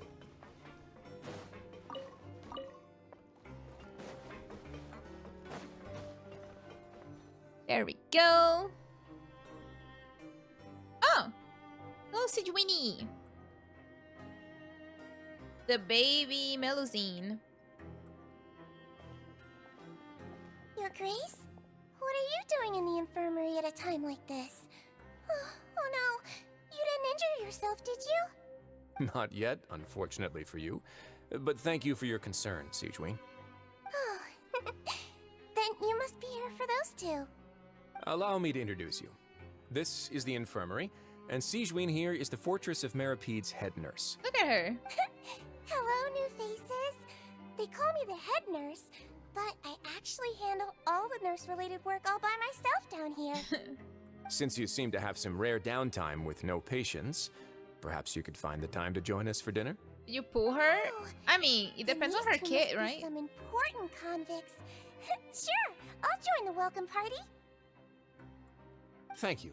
There we go. Oh! Hello, Sidwini. The baby Melusine. Your Grace? What are you doing in the infirmary at a time like this? Oh no, you didn't injure yourself, did you? Not yet, unfortunately for you. But thank you for your concern, Sigewin. Then you must be here for those two. Allow me to introduce you. This is the infirmary, and Sigewin here is the Fortress of Meripede's head nurse. Look at her. Hello, new faces. They call me the head nurse, but I actually handle all the nurse-related work all by myself down here. Since you seem to have some rare downtime with no patients, perhaps you could find the time to join us for dinner? Did you pull her? Oh, I mean, it depends on her these two kit, must be right? Some important convicts. Sure, I'll join the welcome party. Thank you.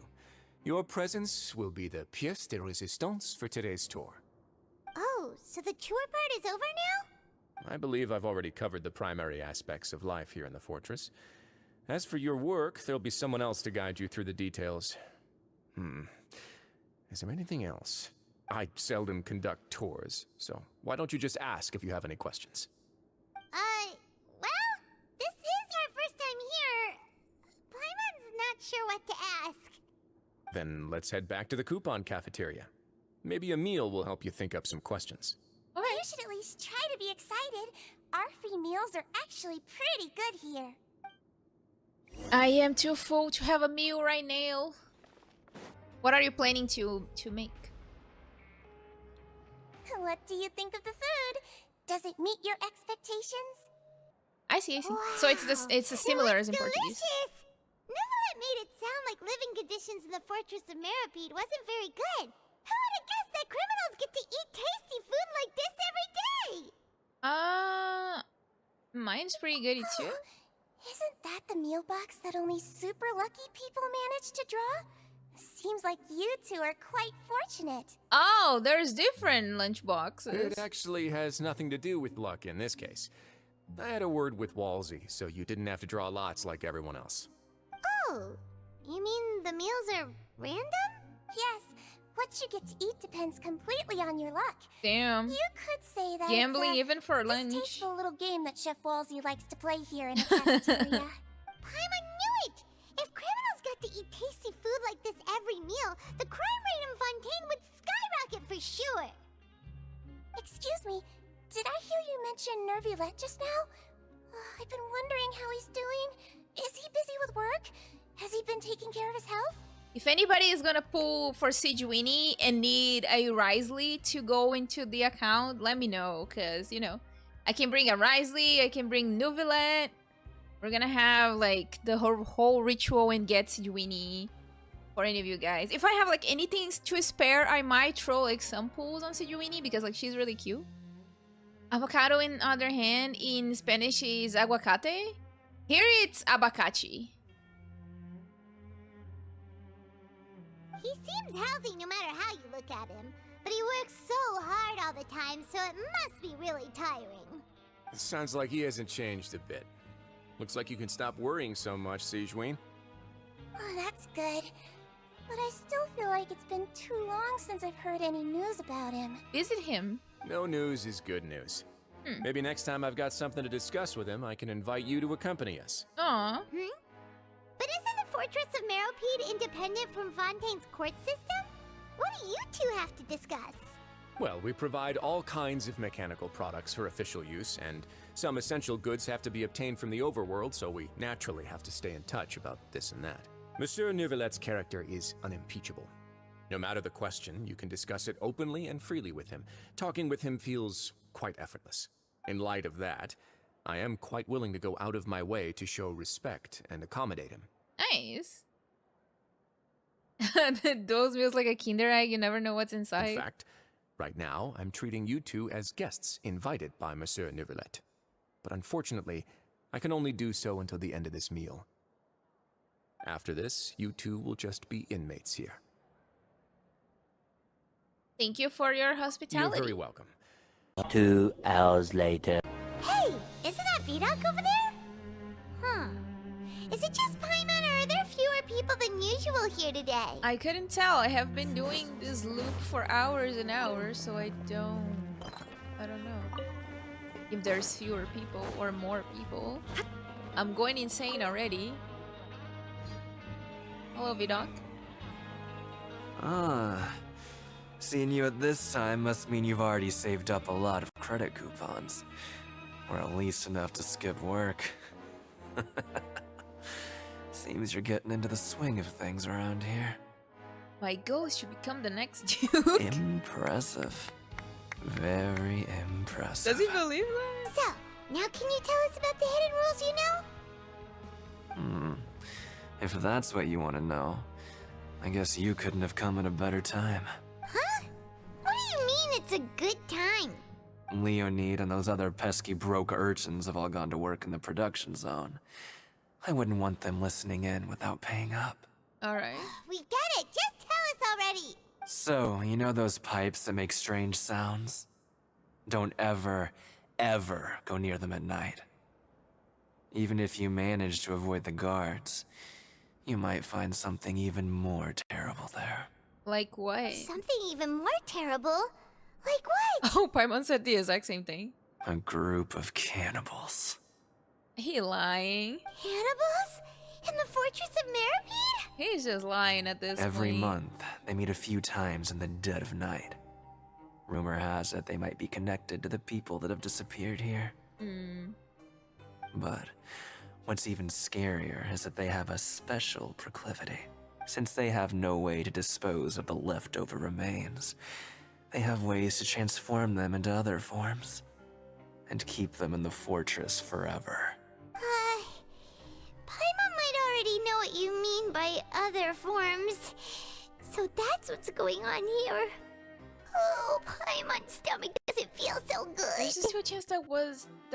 Your presence will be the pièce de résistance for today's tour. Oh, so the tour part is over now? I believe I've already covered the primary aspects of life here in the fortress. As for your work, there'll be someone else to guide you through the details. Is there anything else? I seldom conduct tours, so why don't you just ask if you have any questions? Well, this is our first time here. Paimon's not sure what to ask. Then let's head back to the coupon cafeteria. Maybe a meal will help you think up some questions. You should at least try to be excited. Our free meals are actually pretty good here. I am too full to have a meal right now. What are you planning to make? What do you think of the food? Does it meet your expectations? I see. Wow, So it's a similar as in delicious. Portuguese. Neverlet made it sound like living conditions in the Fortress of Meripede wasn't very good. Who would have guessed that criminals get to eat tasty food like this every day? Mine's pretty good too. Isn't that the meal box that only super lucky people manage to draw? Seems like you two are quite fortunate. Oh, there's different lunch boxes. It actually has nothing to do with luck in this case. I had a word with Walsey, so you didn't have to draw lots like everyone else. Oh, you mean the meals are random? Yes, what you get to eat depends completely on your luck. Damn. You could say that Gambling even for lunch. Distasteful little game that Chef Walsey likes to play here in the cafeteria. Paimon knew it! If criminals got to eat tasty food like this every meal, the crime rate in Fontaine would skyrocket for sure. Excuse me, did I hear you mention Nervulette just now? I've been wondering how he's doing. Is he busy with work? Has he been taking care of his health? If anybody is gonna pull for Sejuini and need a Risley to go into the account, let me know, cause you know, I can bring a Risley, I can bring Nervulette. We're gonna have like the whole ritual and get Sejuini for any of you guys. If I have like anything to spare, I might throw like some pulls on Sejuini because like she's really cute. Avocado, in other hand, in Spanish is aguacate. Here it's abacachi. He seems healthy no matter how you look at him, but he works so hard all the time, so it must be really tiring. It sounds like he hasn't changed a bit. Looks like you can stop worrying so much, Sejuini. Oh, that's good. But I still feel like it's been too long since I've heard any news about him. Visit him. No news is good news. Maybe next time I've got something to discuss with him, I can invite you to accompany us. Aww. But isn't the Fortress of Meripede independent from Fontaine's court system? What do you two have to discuss? Well, we provide all kinds of mechanical products for official use, and some essential goods have to be obtained from the overworld, so we naturally have to stay in touch about this and that. Monsieur Nervulette's character is unimpeachable. No matter the question, you can discuss it openly and freely with him. Talking with him feels quite effortless. In light of that, I am quite willing to go out of my way to show respect and accommodate him. Nice. Those meals like a Kinder Egg, you never know what's inside. In fact, right now, I'm treating you two as guests invited by Monsieur Nervulette. But unfortunately, I can only do so until the end of this meal. After this, you two will just be inmates here. Thank you for your hospitality. You're very welcome. 2 hours later. Hey, isn't that Vidoc over there? Huh. Is it just Paimon, or are there fewer people than usual here today? I couldn't tell. I have been doing this loop for hours and hours, so I don't know if there's fewer people or more people. I'm going insane already. Hello, Vidoc. Ah. Seeing you at this time must mean you've already saved up a lot of credit coupons. Or at least enough to skip work. Seems you're getting into the swing of things around here. My goal is to become the next Duke. Impressive. Very impressive. Does he believe that? So, now can you tell us about the hidden rules you know? If that's what you want to know, I guess you couldn't have come at a better time. Huh? What do you mean it's a good time? Leonid and those other pesky broke urchins have all gone to work in the production zone. I wouldn't want them listening in without paying up. Alright. We get it! Just tell us already! So, you know those pipes that make strange sounds? Don't ever, ever go near them at night. Even if you manage to avoid the guards, you might find something even more terrible there. Like what? Something even more terrible? Like what? Oh, Paimon said the exact same thing. A group of cannibals. He lying. Cannibals? In the Fortress of Meripede? He's just lying at this Every point. month, they meet a few times in the dead of night. Rumor has it they might be connected to the people that have disappeared here. But what's even scarier is that they have a special proclivity. Since they have no way to dispose of the leftover remains, they have ways to transform them into other forms and keep them in the fortress forever. Paimon might already know what you mean by other forms. So that's what's going on here. Oh, Paimon's stomach doesn't feel so good. There's just a chance that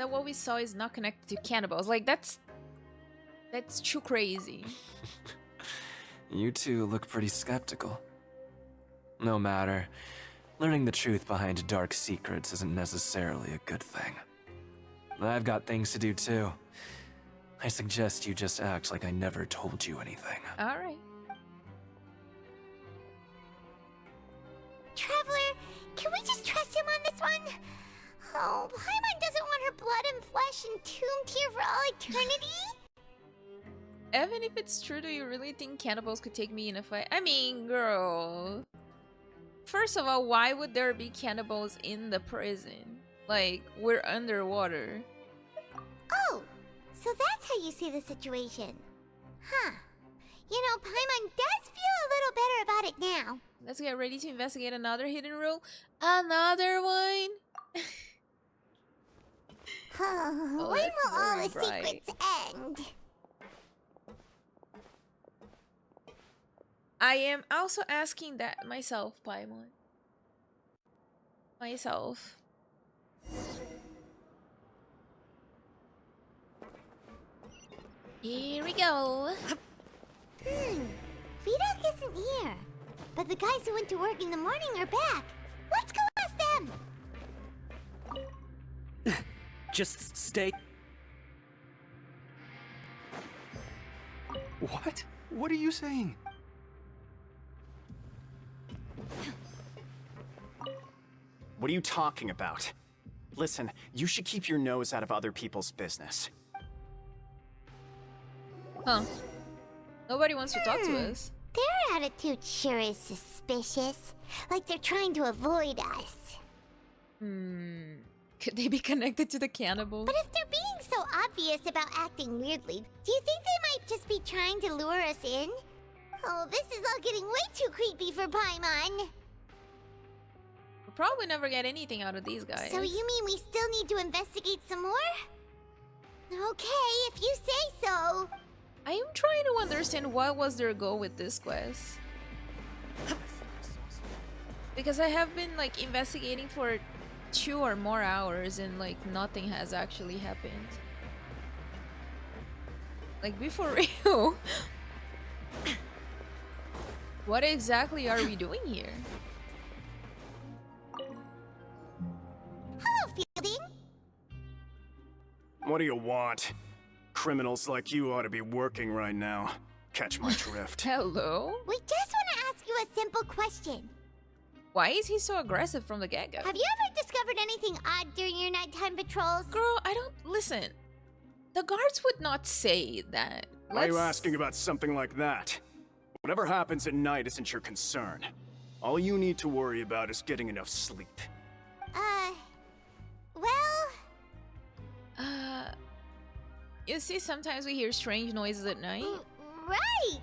what we saw is not connected to cannibals. Like that's too crazy. You two look pretty skeptical. No matter. Learning the truth behind dark secrets isn't necessarily a good thing. I've got things to do too. I suggest you just act like I never told you anything. Alright. Traveler, can we just trust him on this one? Oh, Paimon doesn't want her blood and flesh entombed here for all eternity? Even if it's true, do you really think cannibals could take me in a fight? I mean, girl. First of all, why would there be cannibals in the prison? Like, we're underwater. Oh, so that's how you see the situation. Huh. You know, Paimon does feel a little better about it now. Let's get ready to investigate another hidden rule. Another one? When will all the secrets end? I am also asking that myself, Paimon. Myself. Here we go. Vidok isn't here. But the guys who went to work in the morning are back. Let's go ask them! Just stay. What? What are you saying? What are you talking about? Listen, you should keep your nose out of other people's business. Huh. Nobody wants to talk to us. Their attitude sure is suspicious. Like they're trying to avoid us. Could they be connected to the cannibal? But if they're being so obvious about acting weirdly, do you think they might just be trying to lure us in? Oh, this is all getting way too creepy for Paimon. We'll probably never get anything out of these guys. So you mean we still need to investigate some more? Okay, if you say so. I am trying to understand what was their goal with this quest. Because I have been like investigating for 2 or more hours and like nothing has actually happened. Like be for real. What exactly are we doing here? Hello, Fielding. What do you want? Criminals like you ought to be working right now. Catch my drift. Hello? We just want to ask you a simple question. Why is he so aggressive from the get-go? Have you ever discovered anything odd during your nighttime patrols? Girl, I don't... Listen. The guards would not say that. Why are you asking about something like that? Whatever happens at night isn't your concern. All you need to worry about is getting enough sleep. You see, sometimes we hear strange noises at night. Right!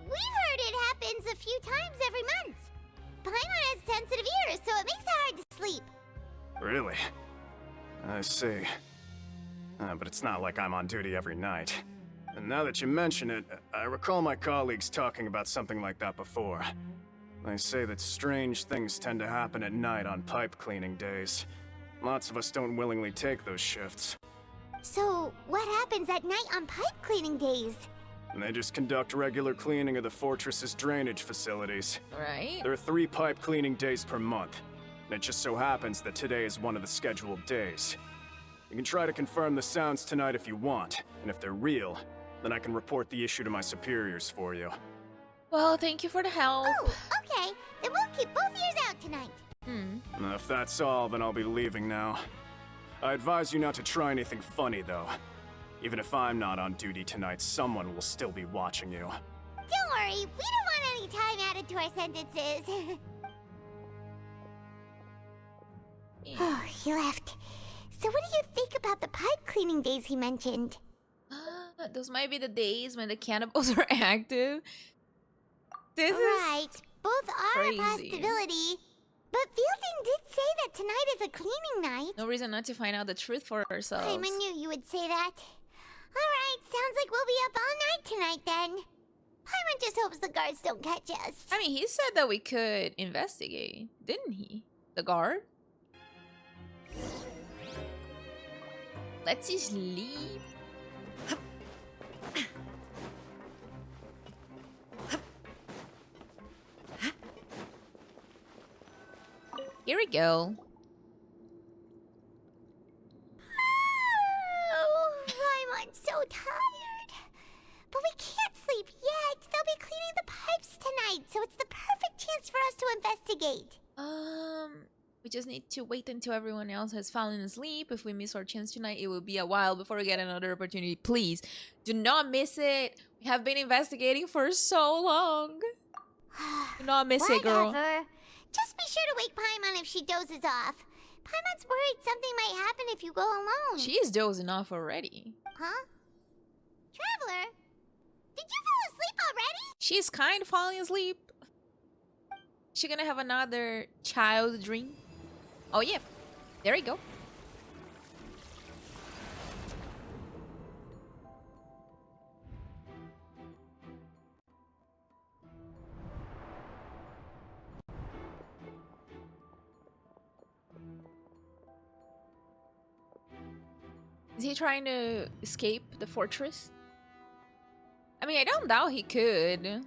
We've heard it happens a few times every month. Paimon has sensitive ears, so it makes it hard to sleep. Really? I see. But it's not like I'm on duty every night. And now that you mention it, I recall my colleagues talking about something like that before. They say that strange things tend to happen at night on pipe cleaning days. Lots of us don't willingly take those shifts. So, what happens at night on pipe cleaning days? And they just conduct regular cleaning of the fortress's drainage facilities. Right. There are 3 pipe cleaning days per month. And it just so happens that today is one of the scheduled days. You can try to confirm the sounds tonight if you want, and if they're real, then I can report the issue to my superiors for you. Well, thank you for the help. Oh, okay. Then we'll keep both ears out tonight. If that's all, then I'll be leaving now. I advise you not to try anything funny, though. Even if I'm not on duty tonight, someone will still be watching you. Don't worry, we don't want any time added to our sentences. Oh, he left. So what do you think about the pipe cleaning days he mentioned? Those might be the days when the cannibals are active. This right. Both are crazy. a possibility. But Fielding did say that tonight is a cleaning night. No reason not to find out the truth for ourselves. I knew you would say that. Alright, sounds like we'll be up all night tonight then. Paimon just hopes the guards don't catch us. I mean, he said that we could investigate, didn't he? The guard? Let's just leave. Here we go. Oh, Paimon's so tired. But we can't sleep yet. They'll be cleaning the pipes tonight, so it's the perfect chance for us to investigate. We just need to wait until everyone else has fallen asleep. If we miss our chance tonight, it will be a while before we get another opportunity. Please, do not miss it. We have been investigating for so long. Do not miss it, girl. Whatever. Just be sure to wake Paimon if she dozes off. Paimon's worried something might happen if you go alone. She's dozing off already. Huh? Traveler? Did you fall asleep already? She's kind of falling asleep. She gonna have another child dream? Oh yeah, there we go. Is he trying to escape the fortress? I mean, I don't doubt he could.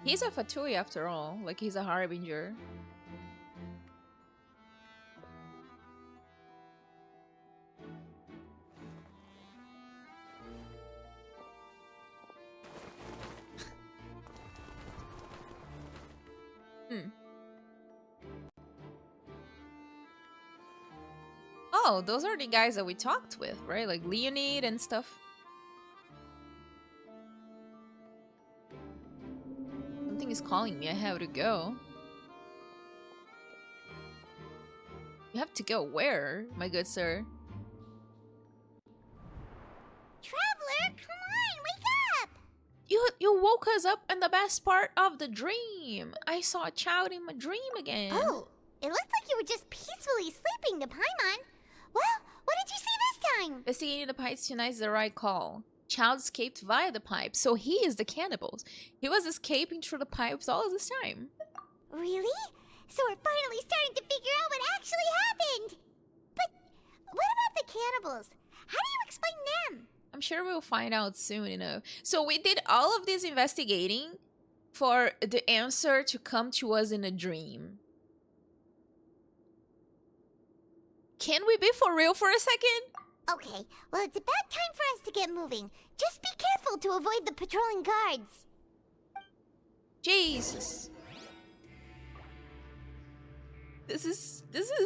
He's a Fatui after all. Like, he's a Harbinger. Oh, those are the guys that we talked with, right? Like Leonid and stuff. Something is calling me. I have to go. You have to go where, my good sir? Traveler, come on, wake up! You woke us up in the best part of the dream. I saw a child in my dream again. Oh, it looked like you were just peacefully sleeping to Paimon. Well, what did you see this time? Investigating the pipes tonight is the right call. Child escaped via the pipes, so he is the cannibals. He was escaping through the pipes all this time. Really? So we're finally starting to figure out what actually happened. But what about the cannibals? How do you explain them? I'm sure we'll find out soon enough. So we did all of this investigating for the answer to come to us in a dream. Can we be for real for a second? Okay, well, it's about time for us to get moving. Just be careful to avoid the patrolling guards. Jesus. This is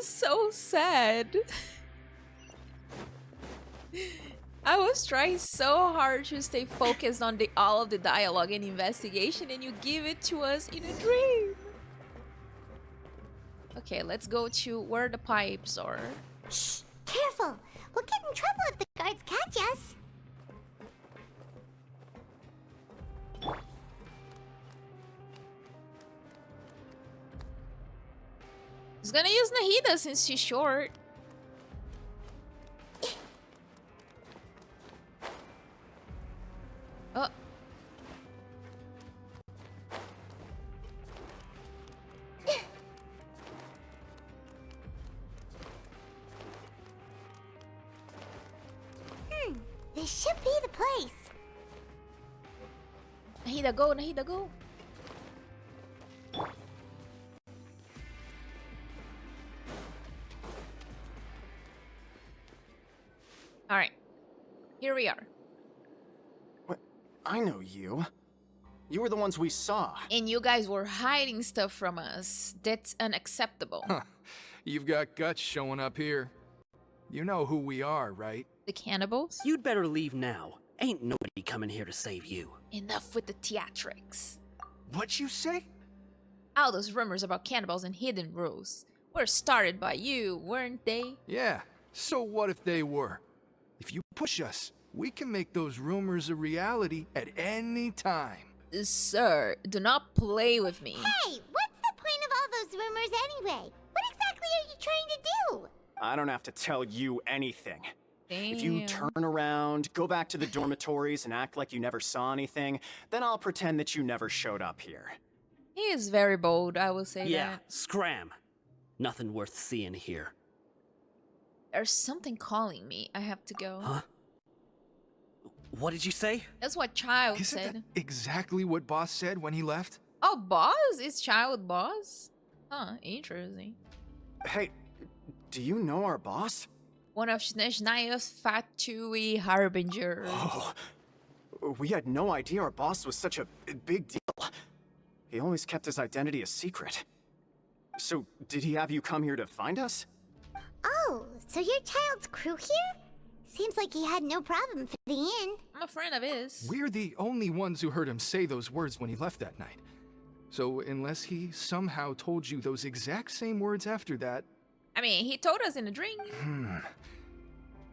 so sad. I was trying so hard to stay focused on all of the dialogue and investigation, and you give it to us in a dream. Okay, let's go to where the pipes are. Shh! Careful! We'll get in trouble if the guards catch us. He's gonna use Nahida since she's short. Oh. This should be the place. Nahida, go, Nahida, go. Alright. Here we are. What? I know you. You were the ones we saw. And you guys were hiding stuff from us. That's unacceptable. Huh. You've got guts showing up here. You know who we are, right? The cannibals? You'd better leave now. Ain't nobody coming here to save you. Enough with the theatrics. What'd you say? All those rumors about cannibals and hidden rules were started by you, weren't they? Yeah, so what if they were? If you push us, we can make those rumors a reality at any time. Sir, do not play with me. Hey, what's the point of all those rumors anyway? What exactly are you trying to do? I don't have to tell you anything. Damn. If you turn around, go back to the dormitories and act like you never saw anything, then I'll pretend that you never showed up here. He is very bold, I will say Yeah, that. scram. Nothing worth seeing here. There's something calling me. I have to go. Huh? What did you say? That's what Childe Isn't said. that exactly what Boss said when he left? Oh, boss? Is Childe boss? Huh, interesting. Hey, do you know our boss? One of Snezhnaya's Fatui Harbingers. Oh, we had no idea our boss was such a big deal. He always kept his identity a secret. So, did he have you come here to find us? Oh, so you're Childe's crew here? Seems like he had no problem fitting in. I'm a friend of his. We're the only ones who heard him say those words when he left that night. So unless he somehow told you those exact same words after that... I mean, he told us in a dream.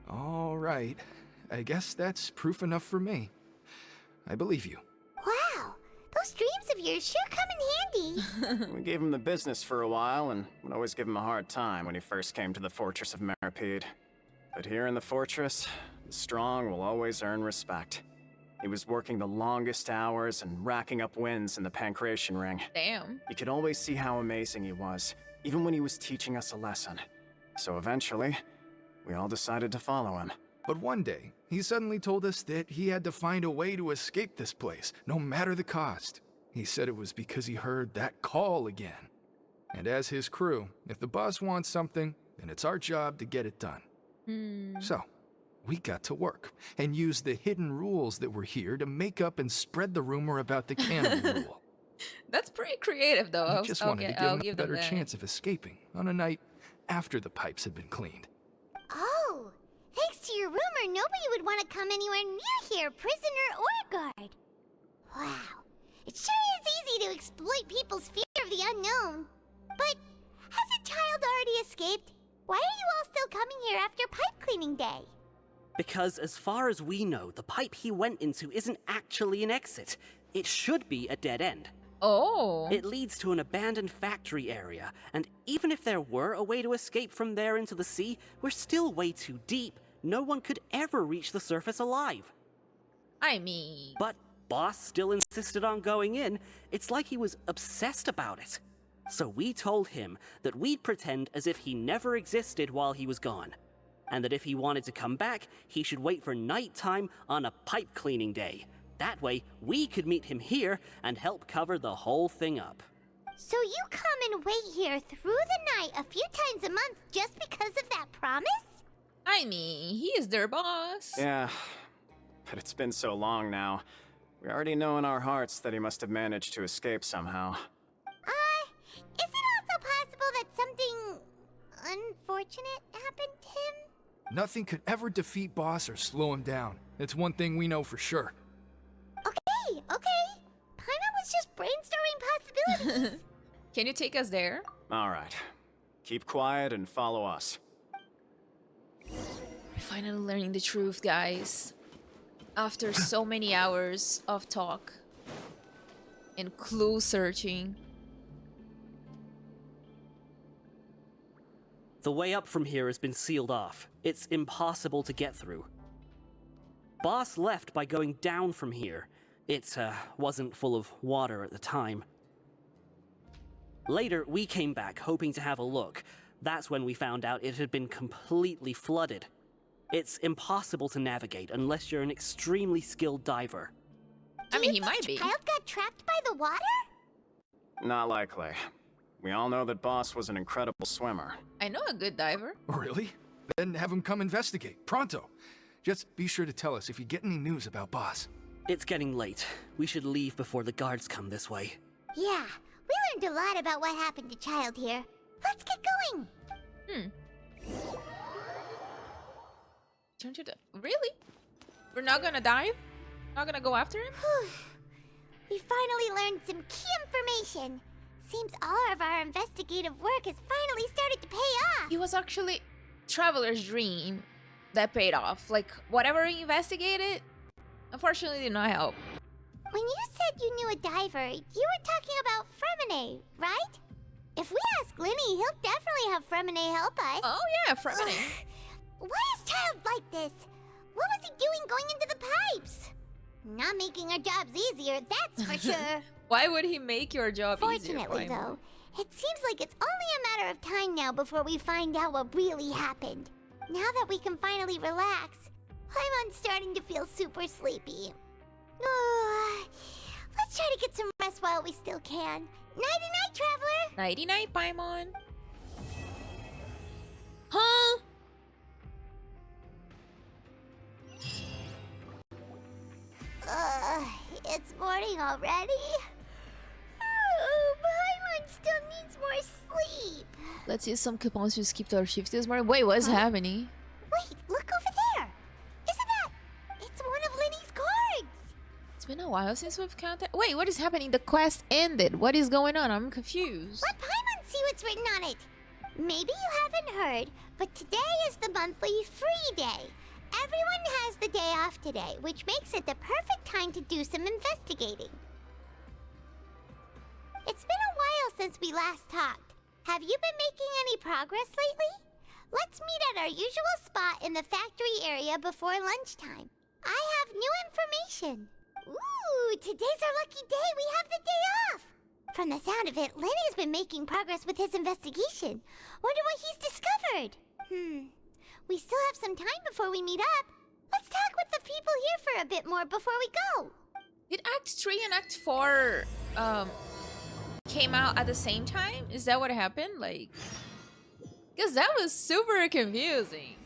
All right. I guess that's proof enough for me. I believe you. Wow, those dreams of yours sure come in handy. We gave him the business for a while and would always give him a hard time when he first came to the fortress of Maripede. But here in the fortress, the strong will always earn respect. He was working the longest hours and racking up wins in the Pancration Ring. Damn. You could always see how amazing he was, even when he was teaching us a lesson. So eventually, we all decided to follow him. But one day, he suddenly told us that he had to find a way to escape this place, no matter the cost. He said it was because he heard that call again. And as his crew, if the boss wants something, then it's our job to get it done. So, we got to work and used the hidden rules that were here to make up and spread the rumor about the cannibal rule. That's pretty creative, though. We just wanted to give him a better chance of escaping on a night after the pipes had been cleaned. Oh, thanks to your rumor, nobody would want to come anywhere near here, prisoner or guard. Wow, it sure is easy to exploit people's fear of the unknown. But hasn't Childe already escaped? Why are you all still coming here after pipe cleaning day? Because as far as we know, the pipe he went into isn't actually an exit. It should be a dead end. Oh. It leads to an abandoned factory area, and even if there were a way to escape from there into the sea, we're still way too deep. No one could ever reach the surface alive. I mean... But Boss still insisted on going in. It's like he was obsessed about it. So we told him that we'd pretend as if he never existed while he was gone, and that if he wanted to come back, he should wait for nighttime on a pipe cleaning day. That way, we could meet him here and help cover the whole thing up. So you come and wait here through the night a few times a month just because of that promise? I mean, he is their boss. Yeah, but it's been so long now. We already know in our hearts that he must have managed to escape somehow. Is it also possible that something unfortunate happened to him? Nothing could ever defeat Boss or slow him down. It's one thing we know for sure. Okay. Paimon was just brainstorming possibilities. Can you take us there? All right. Keep quiet and follow us. We're finally learning the truth, guys. After so many hours of talk and clue searching. The way up from here has been sealed off. It's impossible to get through. Boss left by going down from here. It wasn't full of water at the time. Later, we came back hoping to have a look. That's when we found out it had been completely flooded. It's impossible to navigate unless you're an extremely skilled diver. I mean, he might be. Childe got trapped by the water? Not likely. We all know that Boss was an incredible swimmer. I know a good diver. Really? Then have him come investigate, pronto. Just be sure to tell us if you get any news about Boss. It's getting late. We should leave before the guards come this way. Yeah, we learned a lot about what happened to Childe here. Let's get going. Turn to the... Really? We're not gonna dive? Not gonna go after him? We finally learned some key information. Seems all of our investigative work has finally started to pay off. It was actually Traveler's dream that paid off. Like, whatever he investigated, unfortunately did not help. when you said you knew a diver, you were talking about Fremine, right? If we ask Linny, he'll definitely have Fremine help us. Oh yeah, Fremine. Why is Childe like this? What was he doing going into the pipes? Not making our jobs easier, that's for sure. Why would he make your job easier? Fortunately, though, it seems like it's only a matter of time now before we find out what really happened. Now that we can finally relax, I'm starting to feel super sleepy. Let's try to get some rest while we still can. Nighty-night, Traveler! Nighty-night, Paimon. Huh? It's morning already? Paimon still needs more sleep. Let's use some coupons to skip our shift this morning. Wait, what's happening? Wait, look over there! Isn't that... It's one of Linny's cards! It's been a while since we've counted. Wait, what is happening? The quest ended. What is going on? I'm confused. Let Paimon see what's written on it. Maybe you haven't heard, but today is the monthly free day. Everyone has the day off today, which makes it the perfect time to do some investigating. It's been a while since we last talked. Have you been making any progress lately? Let's meet at our usual spot in the factory area before lunchtime. I have new information. Ooh, today's our lucky day. We have the day off. From the sound of it, Lenny's been making progress with his investigation. Wonder what he's discovered. We still have some time before we meet up. Let's talk with the people here for a bit more before we go. Did Act 3 and Act 4 came out at the same time? Is that what happened? Like, because that was super confusing.